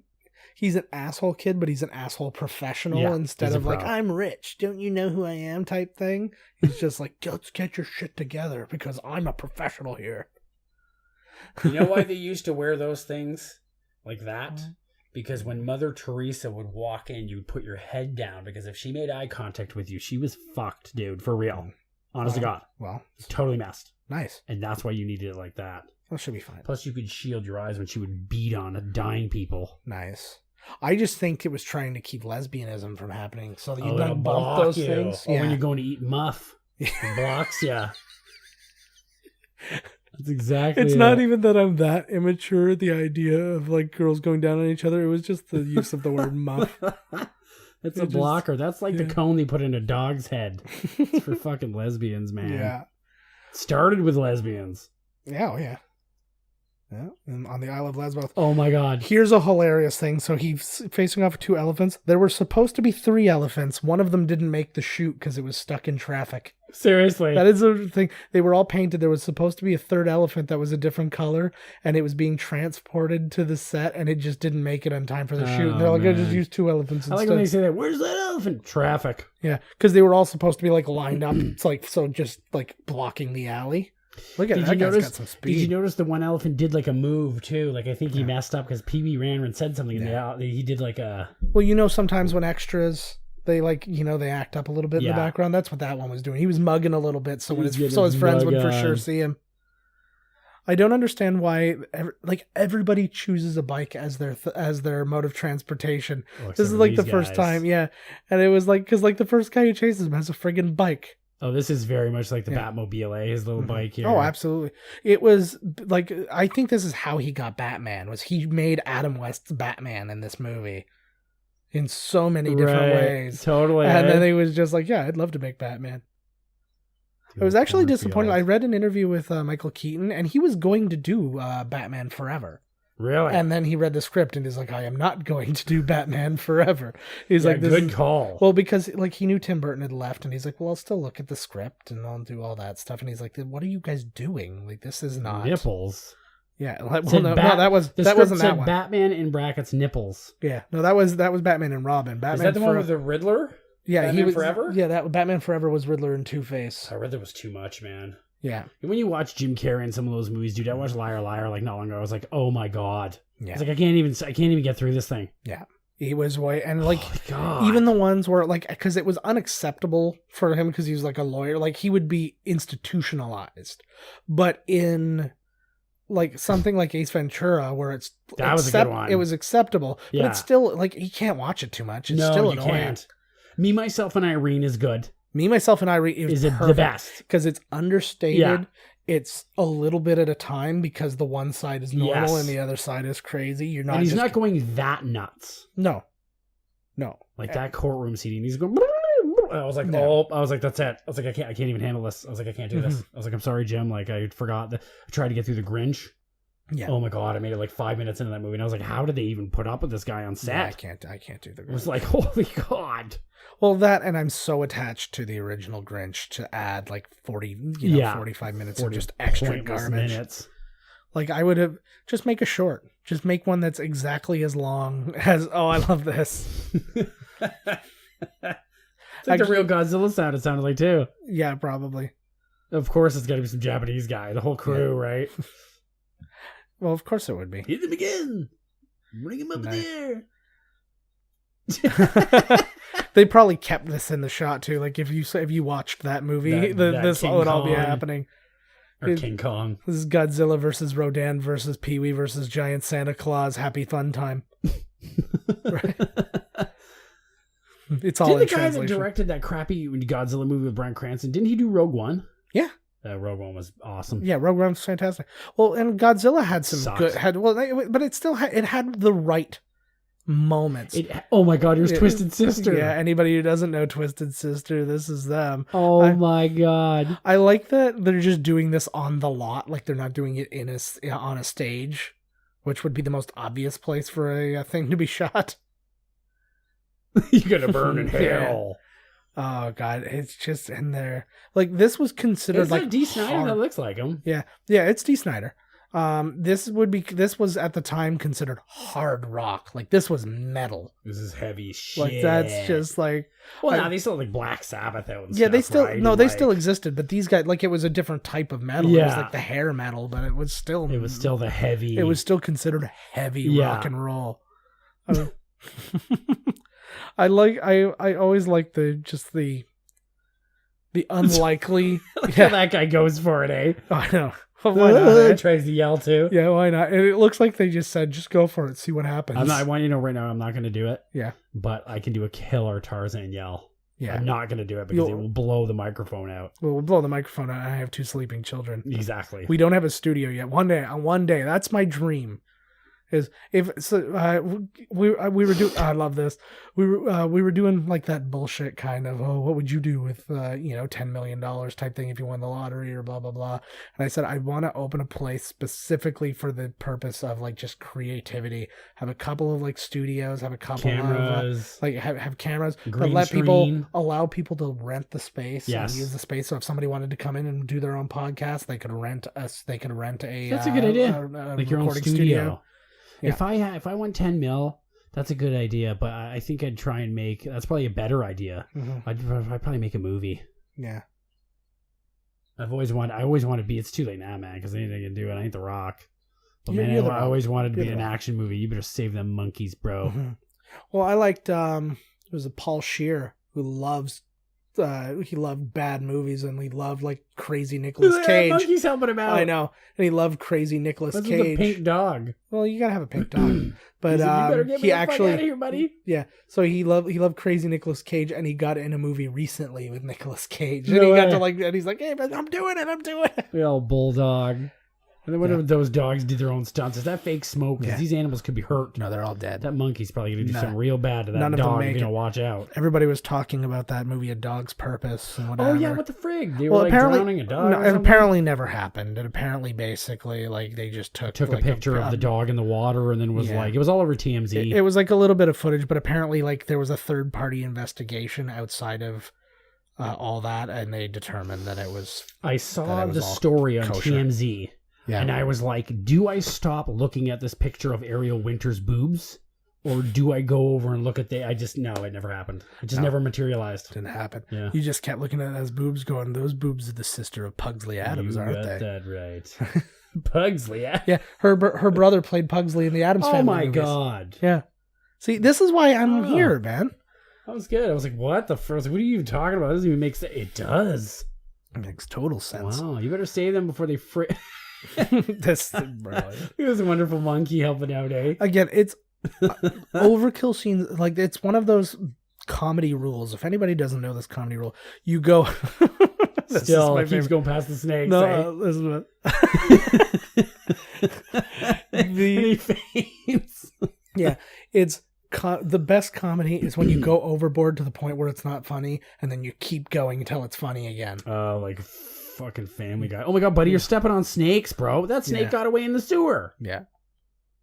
he's an asshole kid, but he's an asshole professional Yeah, instead he's a of like pro. I'm rich, don't you know who I am type thing. He's just like let's get your shit together because I'm a professional here. You know why they used to wear those things like that? Because when Mother Teresa would walk in, you'd put your head down because if she made eye contact with you, she was fucked, dude, for real. Honest to God. Well, Totally messed. nice. And that's why you needed it like that. That should be fine. Plus, you could shield your eyes when she would beat on dying people. Nice. I just think it was trying to keep lesbianism from happening, so that you it'll don't bump block those you. things. Or when you're going to eat muff, it blocks you. That's exactly It's it. not even that I'm that immature. The idea of like girls going down on each other. It was just the use of the word muff. It's It a just- blocker. That's like the yeah. cone they put in a dog's head. It's for fucking lesbians, man. Yeah. Started with lesbians. Yeah. Oh yeah. Yeah, and on the Isle of Lesbos. Oh my god. Here's a hilarious thing. So he's facing off with 2 elephants. There were supposed to be 3 elephants. One of them didn't make the shoot because it was stuck in traffic. Seriously. That is a thing. They were all painted. There was supposed to be a 3rd elephant that was a different color, and it was being transported to the set, and it just didn't make it on time for the shoot. And they're like, I just used 2 elephants instead. I like when they say that. Where's that elephant? Traffic. Yeah, because they were all supposed to be like lined up. It's like, so just like blocking the alley. Look at that guy's got some speed. Did you notice the one elephant did like a move too? Like I think he messed up because Pee Wee ran and said something. And he did like a. Well, sometimes when extras they they act up a little bit in the background. That's what that one was doing. He was mugging a little bit, so his friends would for sure see him. I don't understand why everybody chooses a bike as their mode of transportation. This is like the first time, and it was like because like the first guy who chases him has a friggin' bike. Oh, this is very much like the Batmobile, his little bike here. Oh, absolutely. It was like, I think this is how he got Batman, was he made Adam West's Batman in this movie in so many different ways. Totally. And then he was just like, I'd love to make Batman. I was actually disappointed. I read an interview with Michael Keaton, and he was going to do Batman Forever. Really? And then he read the script and he's like, I am not going to do Batman Forever. He's like, good call. Well, because like he knew Tim Burton had left, and he's like, well, I'll still look at the script and I'll do all that stuff. And he's like, what are you guys doing? Like, this is not nipples. Yeah. Well, no, that wasn't that one. Batman in brackets nipples. Yeah. No, that was Batman and Robin. Batman. Is that the one with the Riddler? Yeah, Batman he was Forever. Yeah, that Batman Forever was Riddler and Two-Face. Riddler was too much, man. Yeah. When you watch Jim Carrey in some of those movies, dude, I watched Liar Liar like not long ago. I was like, oh my god. Yeah. It's like I can't even get through this thing. Yeah. He was white, and like God. Even the ones where like, because it was unacceptable for him because he was like a lawyer, like he would be institutionalized. But in like something like Ace Ventura, where it's that was a good one. It was acceptable, but it's still like you can't watch it too much. It's still annoying. Can't. Me, Myself, and Irene is good. Me, Myself, and Irene is the best because it's understated. Yeah. It's a little bit at a time because the one side is normal and the other side is crazy. You're not. And he's not going that nuts. No. Like that courtroom seating. He's going. I was like, that's it. I was like, I can't even handle this. I was like, I can't do this. I was like, I'm sorry, Jim. Like, I forgot that I tried to get through The Grinch. Yeah. Oh my god, I made it like 5 minutes into that movie, and I was like, how did they even put up with this guy on set? Yeah, I can't do The Grinch. It was like, holy god. Well, that, and I'm so attached to the original Grinch to add like 45 minutes of just extra garbage. Minutes. Like, I would have just make a short. Just make one that's exactly as long as. Oh, I love this. It's like the real Godzilla sound. It sounded like too. Yeah, probably. Of course, it's got to be some Japanese guy. The whole crew, right? Well, of course it would be. Hit him again. Bring him up in the air. They probably kept this in the shot too. Like if you watched that movie, this would all be happening. Or King Kong. This is Godzilla versus Rodan versus Pee-wee versus Giant Santa Claus. Happy fun time. Right? It's all in translation. Did the guy that directed that crappy Godzilla movie with Bryan Cranston, didn't he do Rogue One? Yeah. Rogue One was awesome. Yeah, Rogue One was fantastic. Well, and Godzilla had some good, but it still had the right moments. Oh my god, here's Twisted Sister. Yeah, anybody who doesn't know Twisted Sister, this is them. Oh my god. I like that they're just doing this on the lot, like they're not doing it on a stage, which would be the most obvious place for a thing to be shot. You're gonna burn in hell. Oh god, it's just in there. Like this was considered it's like D. Snyder that looks like him. Yeah, it's D. Snyder. This was at the time considered hard rock. Like this was metal. This is heavy shit. Like that's just like. Well, now they still like Black Sabbath out. Yeah, they still they still existed, but these guys like it was a different type of metal. Yeah. It was like the hair metal, but it was still the heavy. It was still considered heavy rock and roll. I always like the unlikely. Yeah, that guy goes for it, eh? Oh, I know. Why not? Tries to yell too. Yeah, why not? And it looks like they just said, just go for it, see what happens. I want you to know right now, I'm not going to do it. Yeah. But I can do a killer Tarzan yell. Yeah. I'm not going to do it because it will blow the microphone out. Well, we'll blow the microphone out. I have 2 sleeping children. Exactly. We don't have a studio yet. One day, that's my dream, is if so, we were doing. I love this. We were doing like that bullshit kind of what would you do with $10 million type thing if you won the lottery or blah blah blah. And I said I want to open a place specifically for the purpose of like just creativity. Have a couple of like studios. Have a couple cameras. of have cameras. Green But screen. allow people to rent the space. Yes. And use the space. So if somebody wanted to come in and do their own podcast, they could rent us. They could rent a. That's a good idea. Like your own studio. Yeah. If I won 10 mil, that's a good idea. But I think I'd try and make. That's probably a better idea. Mm-hmm. I'd probably make a movie. Yeah. I always want to be. It's too late now, man. Because anything I can do it. I ain't The Rock. But You're man, The I Rock. always wanted to You're be The an Rock. action movie. You better save them monkeys, bro. Mm-hmm. Well, I liked. It was a Paul Scheer who loves. He loved bad movies and he loved like crazy Nicolas Cage. Monkeys helping him out. I know, and he loved crazy Nicolas What's Cage. with the pink dog? Well, you gotta have a pink dog, but He said, you better get me he the fuck actually, out of here, buddy. yeah. So he loved crazy Nicolas Cage, and he got in a movie recently with Nicolas Cage, No and he got way. to like, and he's like, "Hey, man, I'm doing it." The old bulldog. And then whenever those dogs do their own stunts, is that fake smoke? Because Yeah. these animals could be hurt. No, they're all dead. That monkey's probably going to do Nah. something real bad to that None of them dog. make You're going it. to watch out. Everybody was talking about that movie, A Dog's Purpose, and whatever. Oh, yeah, what the frig? They Well, were like apparently, drowning a dog no, or it something? apparently never happened. It apparently basically like they just took a like, picture of the dog in the water and then was Yeah. like, it was all over TMZ. It was like a little bit of footage, but apparently like there was a third party investigation outside of all that, and they determined that it was. I saw that it was the all story on kosher. TMZ. Yeah. And I was like, do I stop looking at this picture of Ariel Winter's boobs? Or do I go over and look at no, it never happened. It just never materialized. Didn't happen. Yeah. You just kept looking at those boobs, going, "Those boobs are the sister of Pugsley Adams, You aren't got they?" that right. Pugsley, yeah. Yeah, her brother played Pugsley in the Adams Oh Family my movies. God. Yeah. See, this is why I'm Oh. here, man. That was good. I was like, what the first? What are you even talking about? It doesn't even make sense. It does. It makes total sense. Wow. You better save them before they This, bro. It was a wonderful monkey helping out, eh? Again, it's overkill scenes. Like, it's one of those comedy rules. If anybody doesn't know this comedy rule, you go. This is Still, my it keeps favorite. going past the snakes. No, this is what. And he faints. Yeah, it's the best comedy is when you go overboard to the point where it's not funny, and then you keep going until it's funny again. Like fucking Family Guy. Oh my God, buddy, you're stepping on snakes, bro. That snake Yeah. got away in the sewer. Yeah.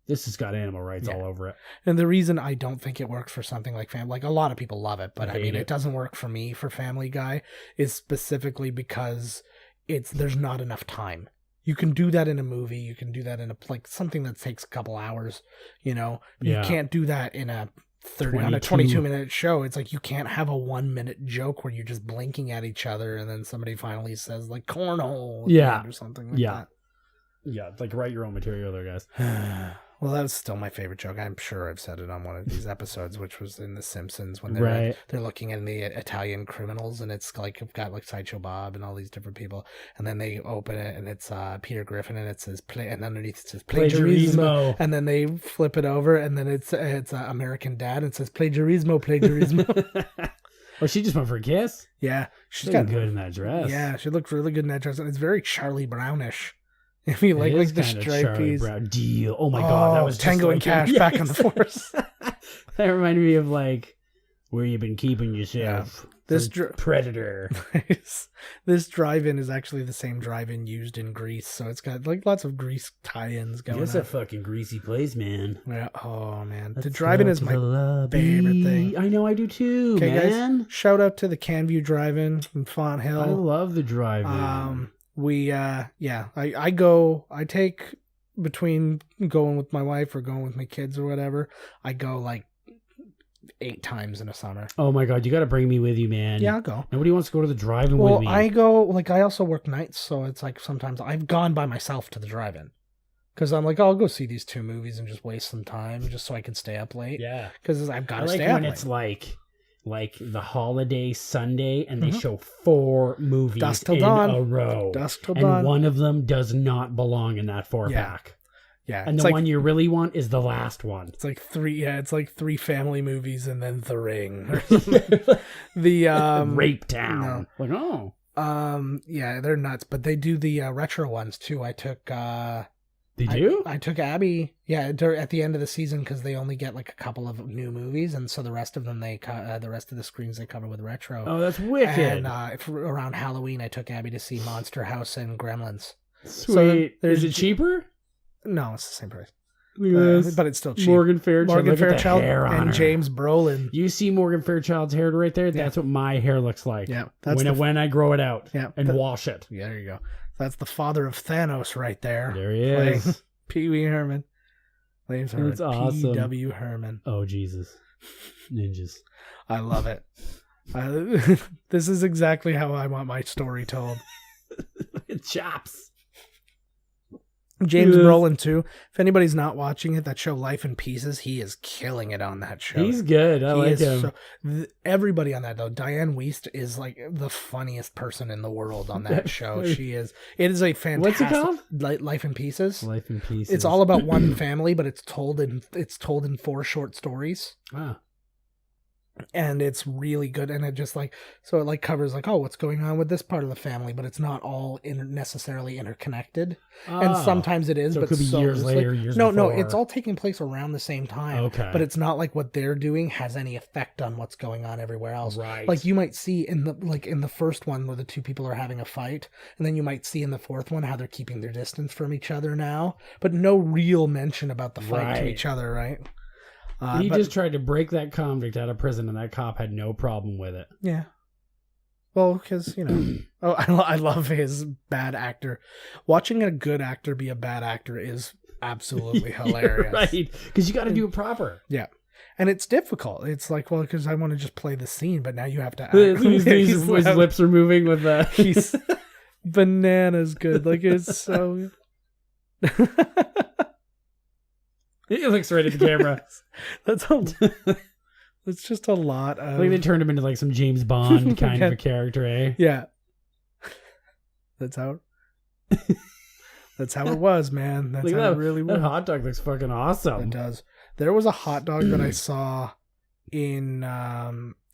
This has got animal rights Yeah. all over it. And the reason I don't think it works for something like Family, like a lot of people love it, but I I mean, hate it it. doesn't work for me for Family Guy, is specifically because there's not enough time. You can do that in a movie. You can do that in something that takes a couple hours. You know, you Yeah. can't do that in a 22-minute show. It's like you can't have a 1-minute joke where you're just blinking at each other and then somebody finally says like cornhole, at the Yeah. end or something like Yeah. Yeah, like write your own material there, guys. that. Well, that was still my favorite joke. I'm sure I've said it on one of these episodes, which was in The Simpsons when Right. they're looking at the Italian criminals, and it's like got like Sideshow Bob and all these different people, and then they open it and it's Peter Griffin, and it says and underneath it says plagiarismo, and then they flip it over and then it's American Dad, and it says plagiarismo. Oh, she just went for a kiss? Yeah, She's got good in that dress. Yeah, she looked really good in that dress, and it's very Charlie Brownish. If you It is the kinda stripe Charlie piece. Brown deal. Oh my God, that was just Tango and like Cash yes. back on the force. That reminded me of like where you been keeping yourself. This from Predator. This drive-in is actually the same drive-in used in Greece, so it's got like lots of Greece tie-ins going It's on. a fucking greasy place, man. Yeah. Oh man, the Let's drive-in go is to my the lobby. favorite thing. I know, I do too, Okay, man. guys, shout out to the Canview Drive-in in Font I Hill. love the drive-in. I take between going with my wife or going with my kids or whatever, I go like 8 times in a summer. Oh my God, you got to bring me with you, man. Yeah, I'll go. Nobody wants to go to the drive-in Well, with me. I go, like, I also work nights, so it's like sometimes I've gone by myself to the drive-in. Because I'm like, oh, I'll go see these 2 movies and just waste some time just so I can stay up late. Yeah. Because I've got I to like stay up when late. it's like the holiday Sunday and they show 4 movies Dusk till in dawn. a row. Dusk till and dawn. one of them does not belong in that 4-pack. Yeah. And it's the like, one you really want is the last one. It's like 3 family movies and then The Ring. Or something. The Rape Town. Like, oh. yeah, they're nuts, but they do the retro ones too. I took The They do? I took Abby, at the end of the season because they only get like a couple of new movies, and so the rest of them the rest of the screens they cover with retro. Oh, that's wicked. And around Halloween, I took Abby to see Monster House and Gremlins. Sweet. So is it cheaper? No, it's the same price. But it's still cheap. Morgan Fairchild and James Brolin. You see Morgan Fairchild's hair right there? That's what my hair looks like. Yeah, when I grow it out. Yeah, and wash it. Yeah, there you go. That's the father of Thanos right there. There he is. Pee Wee Herman. It's awesome. P.W. Herman. Oh Jesus, ninjas! I love it. This is exactly how I want my story told. Chops. James Brolin too. If anybody's not watching it, that show Life in Pieces, he is killing it on that show. He's good. I like him. Everybody on that though. Diane Wiest is like the funniest person in the world on that show. She is. It is a fantastic. What's it called? Life in Pieces. Life in Pieces. It's all about one family, but it's told in 4 short stories. Ah. And it's really good, and it just it covers what's going on with this part of the family, but it's not all necessarily interconnected. And sometimes it is, so but it could be years later, years before. No, it's all taking place around the same time. Okay, but it's not like what they're doing has any effect on what's going on everywhere else. Right, like you might see in the first one where the two people are having a fight, and then you might see in the fourth one how they're keeping their distance from each other now, but no real mention about the fight to each other, right? He just tried to break that convict out of prison, and that cop had no problem with it. Yeah. Well, because, I love his bad actor. Watching a good actor be a bad actor is absolutely hilarious. Right. Because you got to do it proper. Yeah. And it's difficult. It's like, well, because I want to just play the scene, but now you have to act. His lips are moving with that. He's bananas good. Like, it's so good. He looks right at the camera. That's just a lot of... Like they turned him into like some James Bond kind of a character, eh? Yeah. That's how it was, man. That's how it really was. That hot dog looks fucking awesome. It does. There was a hot dog that I saw in...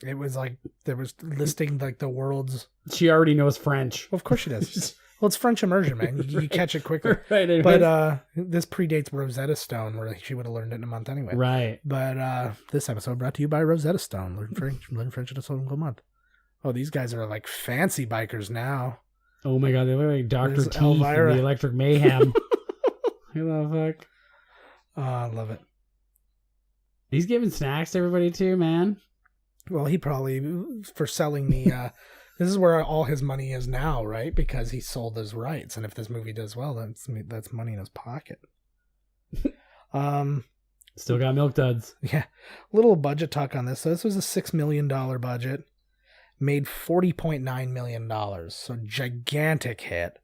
it was like... There was listing like the world's... She already knows French. Well, of course she does. Well, it's French immersion, man. You catch it quickly. Right. Anyways. But this predates Rosetta Stone, where she would have learned it in a month anyway. Right. But this episode brought to you by Rosetta Stone. Learn French in a single month. Oh, these guys are like fancy bikers now. Oh my god, they look like Dr. There's T from the Electric Mayhem. Who the fuck? Oh, I love it. He's giving snacks to everybody too, man. Well, he probably, for selling the... This is where all his money is now, right? Because he sold his rights, and if this movie does well, that's money in his pocket. Still got milk duds. Yeah, little budget talk on this. So this was a $6 million budget, made $40.9 million, so gigantic hit.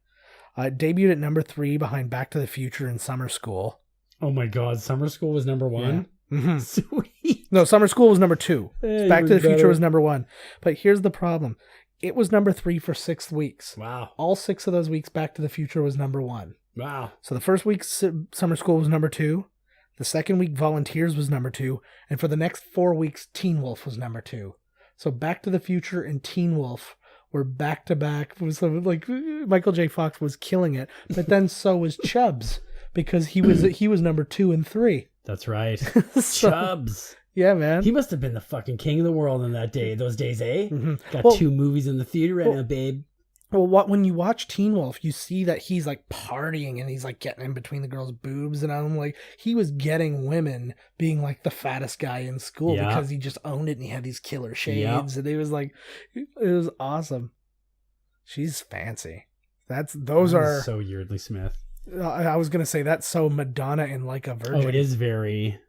Debuted at number 3 behind Back to the Future and Summer School. Oh my God, Summer School was number 1. Yeah. Mm-hmm. Sweet. No, Summer School was number 2. Hey, Back to the Future was number 1. But here's the problem. It was number 3 for 6 weeks. Wow. All 6 of those weeks, Back to the Future was number 1. Wow. So the first week, Summer School was number 2. The second week, Volunteers was number 2. And for the next 4 weeks, Teen Wolf was number 2. So Back to the Future and Teen Wolf were back to back. It was like Michael J. Fox was killing it. But then so was Chubbs, because he was number 2 and 3. That's right. So, Chubbs. Yeah, man. He must have been the fucking king of the world in those days, eh? Mm-hmm. Got 2 movies in the theater right now, babe. Well, when you watch Teen Wolf, you see that he's like partying and he's like getting in between the girls' boobs, and I'm like, he was getting women being like the fattest guy in school because he just owned it and he had these killer shades, and it was awesome. She's fancy. Those are so Yeardley Smith. I was gonna say that's so Madonna and Like a Virgin. Oh, it is very.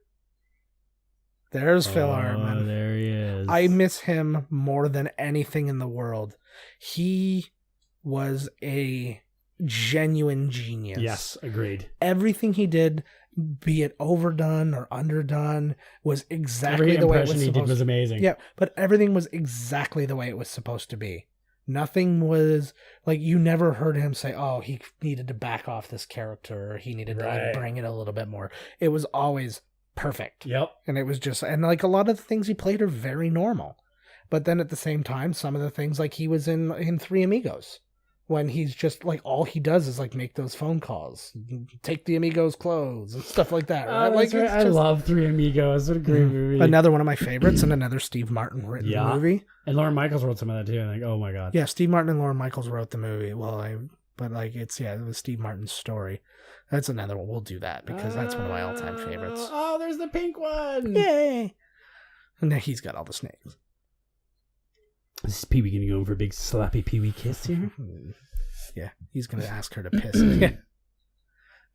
There's Phil Hartman. Oh, there he is. I miss him more than anything in the world. He was a genuine genius. Yes, agreed. Everything he did, be it overdone or underdone, was exactly the way it was supposed to be. Every impression he did was amazing. Yeah, but everything was exactly the way it was supposed to be. Nothing was like, you never heard him say, oh, he needed to back off this character, or he needed to like bring it a little bit more. It was always perfect. Yep. And it was just, and like a lot of the things he played are very normal. But then at the same time, some of the things, like he was in Three Amigos. when he's just like, all he does is like make those phone calls, take the Amigos' clothes and stuff like that. Right? Like, right. I love Three Amigos. What a great movie. Another one of my favorites, and another Steve Martin written movie. And Lauren Michaels wrote some of that too. I think, oh my god. Yeah, Steve Martin and Lauren Michaels wrote the movie. Well, it was Steve Martin's story. That's another one. We'll do that because that's one of my all-time favorites. Oh, there's the pink one. Yay! And then he's got all the snakes. Is Pee-wee gonna go in for a big slappy Pee-wee kiss here? Yeah, he's gonna ask her to piss. Gonna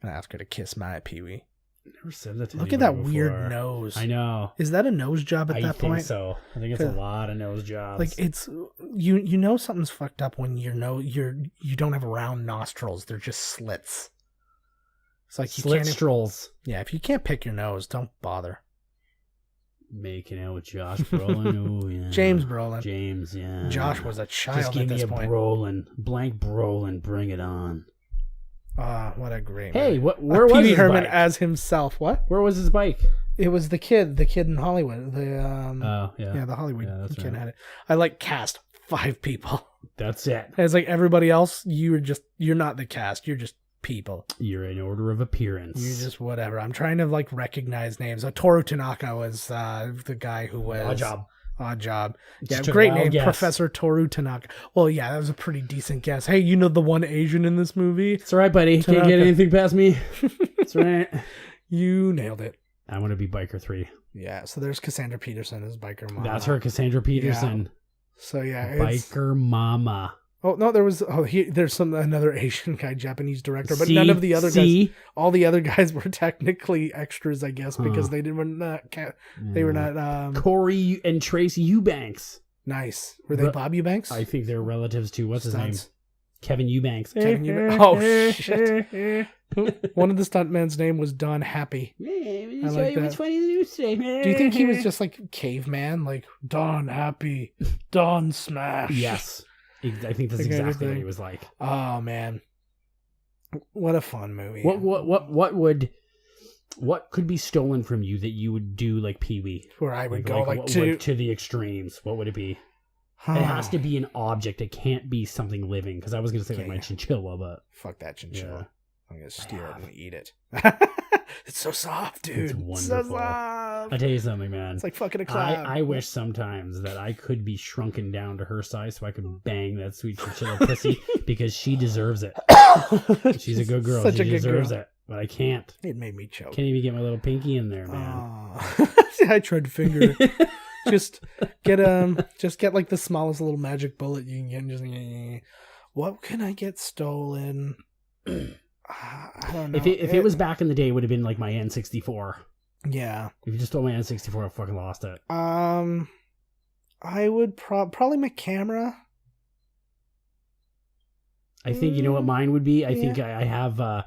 ask her to kiss my Pee-wee. Never said that to Look at that weird nose. I know. Is that a nose job at that point? I think so. I think it's a lot of nose jobs. Like it's you know something's fucked up when you don't have round nostrils. They're just slits. It's like you slit can't. strolls. Yeah, if you can't pick your nose, don't bother. Making out with Josh Brolin. Oh, yeah. James Brolin. James, yeah. Josh was a child Just give at this me a point. Brolin. Blank Brolin. Bring it on. What a great Hey, movie. where was Pee-wee his Herman bike? as himself. What? Where was his bike? It was the kid in Hollywood. Yeah, the Hollywood kid right. had it. I like cast 5 people. That's it. It's like everybody else, you're not the cast. You're just people. You're in order of appearance. You're just whatever. I'm trying to like recognize names. Toru Tanaka was the guy who was Odd Job. Yeah, Just a great wild name, guess. Professor Toru Tanaka. Well, yeah, that was a pretty decent guess. Hey, you know the one Asian in this movie? It's all right, buddy. Tanaka. Can't get anything past me. That's right. You nailed it. I want to be Biker 3. Yeah, so there's Cassandra Peterson as Biker Mama. That's her, Cassandra Peterson. Yeah. So yeah, Biker Mama. Oh no, there's another Asian guy, Japanese director, but none of the other guys. All the other guys were technically extras, I guess, because they were not. Corey and Tracy Eubanks. Nice. Were they Bob Eubanks? I think they're relatives to what's his name? Kevin Eubanks. Kevin Eubanks. Oh shit! One of the stuntmen's name was Don Happy. I like that. Which one you say? Do you think he was just like caveman, like Don Happy, Don Smash? Yes. I think that's exactly what he was like. Oh man, what a fun movie! What could be stolen from you that you would do like Pee-wee? Where I would go to the extremes. What would it be? It has to be an object. It can't be something living. Because I was gonna say like my chinchilla, but fuck that chinchilla. Yeah. I'm gonna steal it and eat it. It's so soft, dude. It's wonderful. So soft. I tell you something, man. It's like fucking a cloud. I wish sometimes that I could be shrunken down to her size so I could bang that sweet chinchilla pussy because she deserves it. She's a good girl. She deserves it, but I can't. It made me choke. Can't even get my little pinky in there, man. I tried to finger it. just get like the smallest little magic bullet you can get. And just, what can I get stolen? I don't know. If it was back in the day, it would have been like my N64. Yeah. If you just stole my N64, I fucking lost it. I would probably my camera. I think you know what mine would be. I think I have a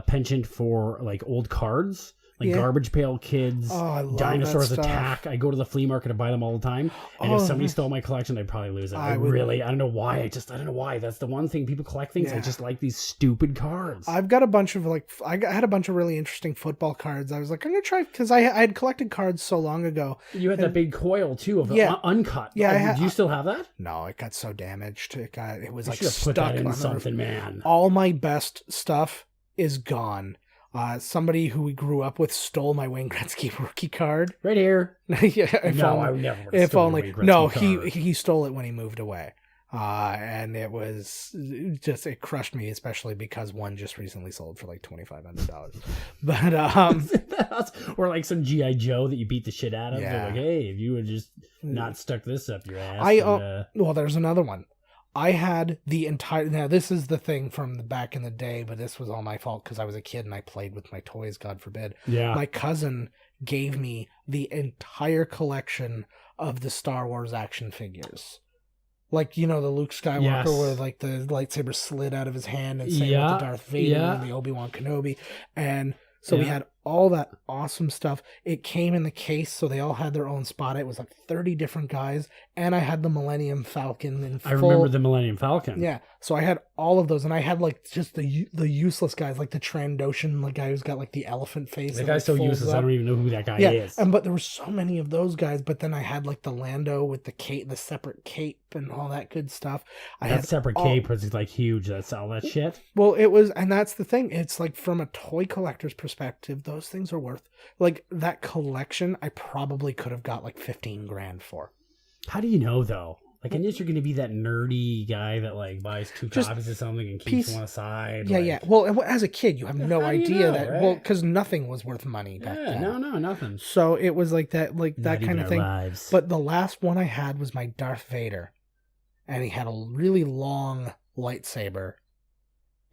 penchant for like old cards. Like Garbage Pail Kids, Dinosaurs Attack. I go to the flea market to buy them all the time. And if somebody stole my collection, I'd probably lose it. I don't know why. I don't know why. That's the one thing. People collect things. I just like these stupid cards. I've got a bunch of I had a bunch of really interesting football cards. I was like, I'm going to try, because I had collected cards so long ago. You had that big coil too of uncut. Yeah. Do you still have that? No, it got so damaged. It was you like stuck stuck that in on something, man. All my best stuff is gone. Somebody who we grew up with stole my Wayne Gretzky rookie card. Right here. I would never. If only. No, he stole it when he moved away. And it crushed me, especially because one just recently sold for like $2,500. But or like some G.I. Joe that you beat the shit out of. They're like, hey, if you would just not stuck this up your ass. Well, there's another one. I had the entire... Now, this is the thing from the back in the day, but this was all my fault because I was a kid and I played with my toys, God forbid. Yeah. My cousin gave me the entire collection of the Star Wars action figures. Like, the Luke Skywalker where like the lightsaber slid out of his hand, and same with the Darth Vader and the Obi-Wan Kenobi. And so we had all that awesome stuff. It came in the case, so they all had their own spot. It was like 30 different guys, and I had the Millennium Falcon in full. I remember the Millennium Falcon. Yeah, so I had all of those, and I had like just the useless guys, like the Trandoshan, the guy who's got like the elephant face. The guy's so useless, I don't even know who that guy is. But there were so many of those guys. But then I had like the Lando with the cape, the separate cape, and all that good stuff. That separate cape was like huge. That's all that shit. Well, it was, and that's the thing. It's like from a toy collector's perspective, those things are worth, like that collection. I probably could have got like 15 grand for. How do you know though? Like, I guess you're going to be that nerdy guy that like buys 2 copies of something and keeps one aside. Yeah, like... yeah. Well, as a kid, you have no idea that. Right? Well, because nothing was worth money back then. No, nothing. So it was like that, Not kind of thing. Lives. But the last one I had was my Darth Vader, and he had a really long lightsaber,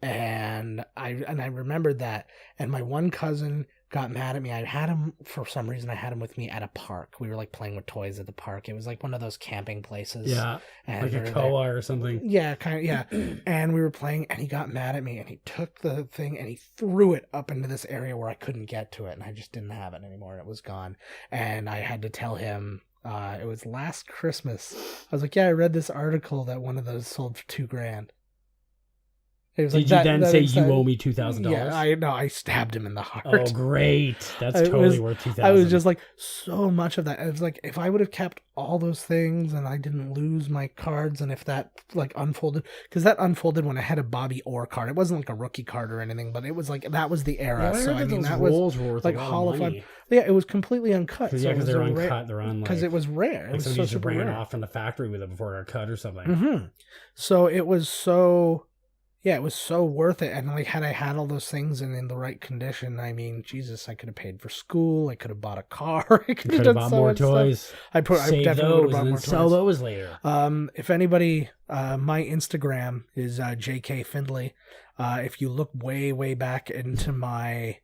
and I remembered that. And my one cousin got mad at me. I had him, for some reason, I had him with me at a park. We were like playing with toys at the park. It was like one of those camping places. Yeah. And like a koa or something. Yeah, kind of, yeah. And we were playing, and he got mad at me, and he took the thing and he threw it up into this area where I couldn't get to it, and I just didn't have it anymore. It was gone. And I had to tell him, it was last Christmas. I was like, yeah, I read this article that one of those sold for $2,000. Did you then say you owe me $2,000? Yeah, I stabbed him in the heart. Oh, great! That's totally worth $2,000. I was just like, so much of that. It was like, if I would have kept all those things and I didn't lose my cards, and if that like unfolded, because that unfolded when I had a Bobby Orr card. It wasn't like a rookie card or anything, but it was like that was the era. Yeah, so I mean, that was like holofied. Yeah, it was completely uncut. Yeah, because they're uncut. They're on because it was rare. It was so super rare. Off from the factory with it before it got cut or something. Mm-hmm. So it was so. Yeah, it was so worth it. And like, had I had all those things and in the right condition, I mean, Jesus, I could have paid for school. I could have bought a car. I could have bought more toys. Stuff. I definitely would have bought more toys. Sell those later. If anybody, my Instagram is JK Findlay. If you look way back into my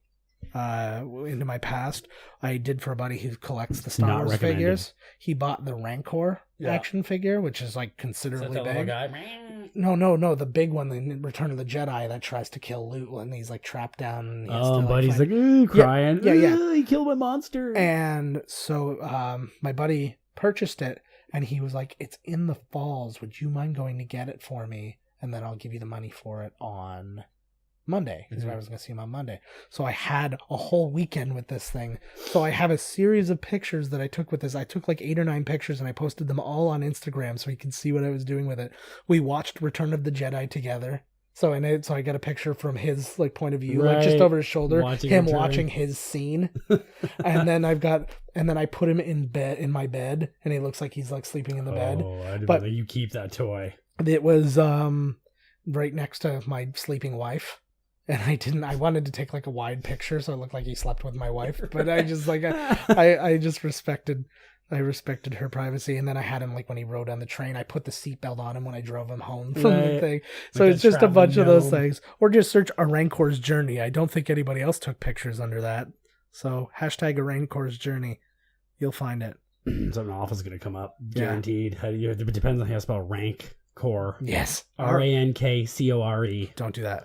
past, I did for a buddy who collects the Star Wars figures. He bought the Rancor action figure, which is like considerably big. Guy? No, the big one in Return of the Jedi that tries to kill Luke when he's like trapped down. And buddy's like, ooh, crying. Yeah. He killed my monster. And so my buddy purchased it, and he was like, it's in the falls. Would you mind going to get it for me? And then I'll give you the money for it on Monday, because I was going to see him on Monday. So I had a whole weekend with this thing. So I have a series of pictures that I took with this. I took like 8 or 9 pictures, and I posted them all on Instagram so you can see what I was doing with it. We watched Return of the Jedi together. So I got a picture from his like point of view, like just over his shoulder, watching his scene. and then I put him in my bed, and he looks like he's like sleeping in the bed. But you keep that toy. It was right next to my sleeping wife. And I wanted to take like a wide picture so it looked like he slept with my wife, but I just like, I just respected her privacy. And then I had him like when he rode on the train, I put the seatbelt on him when I drove him home from the thing. So it's just a bunch of those things. Or just search A Rancor's Journey. I don't think anybody else took pictures under that. So hashtag A Rancor's Journey. You'll find it. Something awful is going to come up. Guaranteed. Yeah. It depends on how you spell rank. Core. Yes. RANKCORE. Don't do that.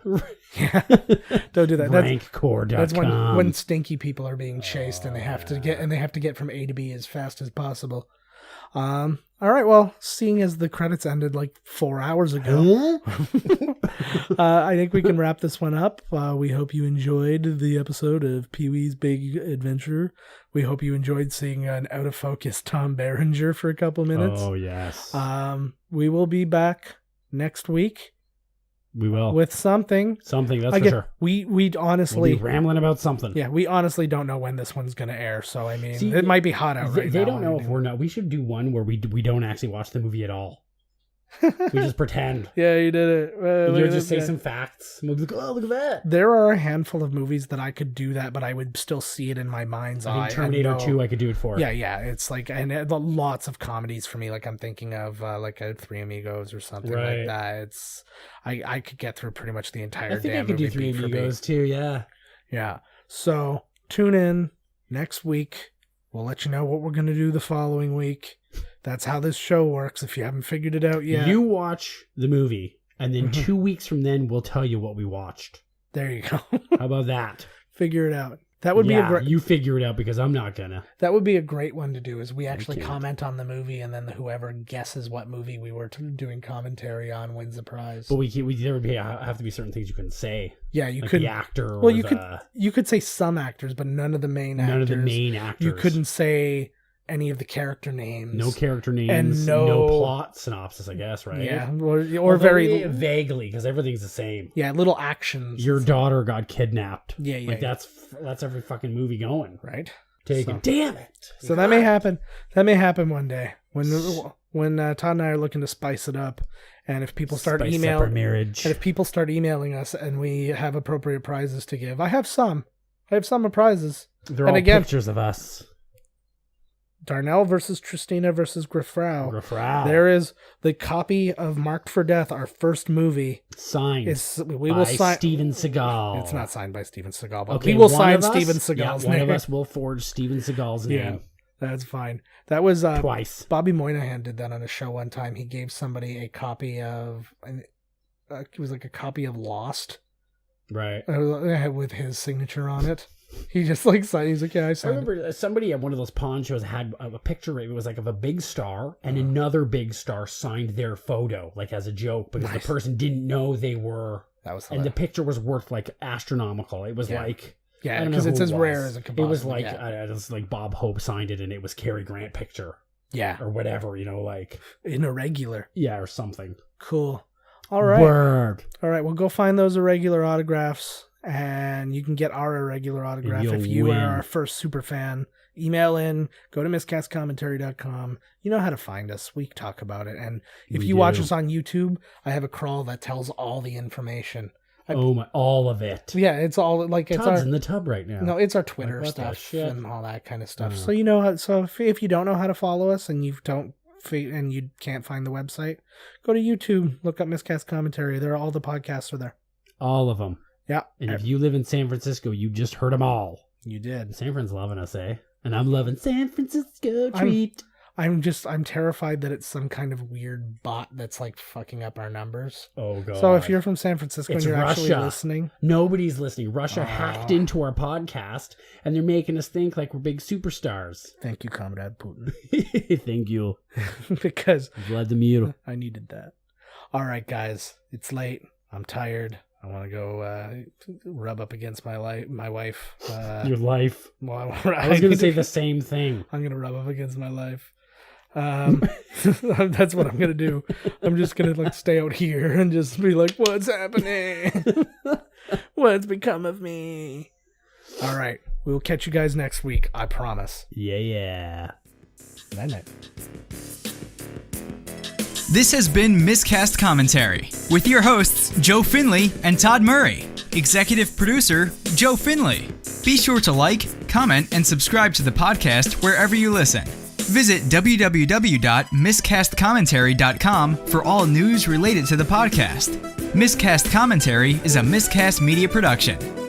Yeah. Don't do that. Rankcore.com. That's when stinky people are being chased and they have to get from A to B as fast as possible. All right, well, seeing as the credits ended like 4 hours ago, I think we can wrap this one up. We hope you enjoyed the episode of Pee-wee's Big Adventure. We hope you enjoyed seeing an out-of-focus Tom Berenger for a couple minutes. Oh, yes. We will be back next week. We will. With something. Something, that's for sure. We honestly... We'll be rambling about something. Yeah, we honestly don't know when this one's going to air, so I mean, it might be hot out right now. They don't know if we're not... We should do one where we don't actually watch the movie at all. We just pretend. Yeah, you did it. You'll just say some facts. And we'll be like, oh, look at that. There are a handful of movies that I could do that, but I would still see it in my mind's eye. Terminator 2, I could do it for. Yeah. It's like, and lots of comedies for me. Like I'm thinking of like a Three Amigos or something like that. It's I could get through pretty much the entire damn movie. I could do Three Amigos too. Yeah. Yeah. So tune in next week. We'll let you know what we're going to do the following week. That's how this show works, if you haven't figured it out yet. You watch the movie, and then 2 weeks from then, we'll tell you what we watched. There you go. How about that? Figure it out. That would be a great. You figure it out because I'm not gonna. That would be a great one to do. Is we actually comment on the movie, and then whoever guesses what movie we were doing commentary on wins the prize. But there would have to be certain things you couldn't say. Yeah, you like could the actor. Well, you could say some actors, but none of the main actors. None of the main actors. You couldn't say any of the character names. No character names. And no plot synopsis, I guess, right? Yeah, or very vaguely, because everything's the same. Yeah, little actions. Your daughter got kidnapped. Yeah. That's every fucking movie going. Right. Damn it. So that may happen. That may happen one day when Todd and I are looking to spice it up, and if people start emailing us, and we have appropriate prizes to give. I have some prizes. They're all pictures of us. Darnell versus Tristina versus Griffrau. There is the copy of Marked for Death, our first movie. Signed by Steven Seagal. It's not signed by Steven Seagal, but we will sign Steven Seagal's name. One of us will forge Steven Seagal's name. Yeah, that's fine. That was twice. Bobby Moynihan did that on a show one time. He gave somebody a copy of, it was like a copy of Lost. Right. With his signature on it. He just signed. He's like, yeah, I signed. I remember somebody at one of those pawn shows had a picture. It was like of a big star, and another big star signed their photo, like as a joke, because the person didn't know they were. That was and the picture was worth like astronomical. It was like. Yeah, because it's as rare as it could possibly get. It was like Bob Hope signed it, and it was Cary Grant picture. Yeah. Or whatever, like. In irregular. Yeah, or something. Cool. All right. Word. All right, well, go find those irregular autographs, and you can get our irregular autograph if you are our first super fan. Email in, go to miscastcommentary.com. You know how to find us. We talk about it. And if you watch us on YouTube, I have a crawl that tells all the information. All of it. Yeah, it's all like it's Todd's in the tub right now. No, it's our Twitter stuff and all that kind of stuff. So you know how. So if you don't know how to follow us and you can't find the website, go to YouTube, look up Miscast Commentary. All the podcasts are there. All of them. Yeah. And if you live in San Francisco, you just heard them all. You did. San Fran's loving us, eh? And I'm loving San Francisco treat. I'm terrified that it's some kind of weird bot that's fucking up our numbers. Oh god. So if you're from San Francisco and you're actually listening. Nobody's listening. Russia hacked into our podcast and they're making us think like we're big superstars. Thank you, Comrade Putin. Thank you. Because Vladimir. I needed that. All right, guys. It's late. I'm tired. I want to go rub up against my wife. Your life. Well, I was going to say the same thing. I'm going to rub up against my life. That's what I'm going to do. I'm just going to stay out here and just be like, what's happening? What's become of me? All right. We will catch you guys next week. I promise. Yeah. Night. This has been Miscast Commentary with your hosts, Joe Finley and Todd Murray. Executive producer, Joe Finley. Be sure to like, comment, and subscribe to the podcast wherever you listen. Visit www.miscastcommentary.com for all news related to the podcast. Miscast Commentary is a Miscast Media production.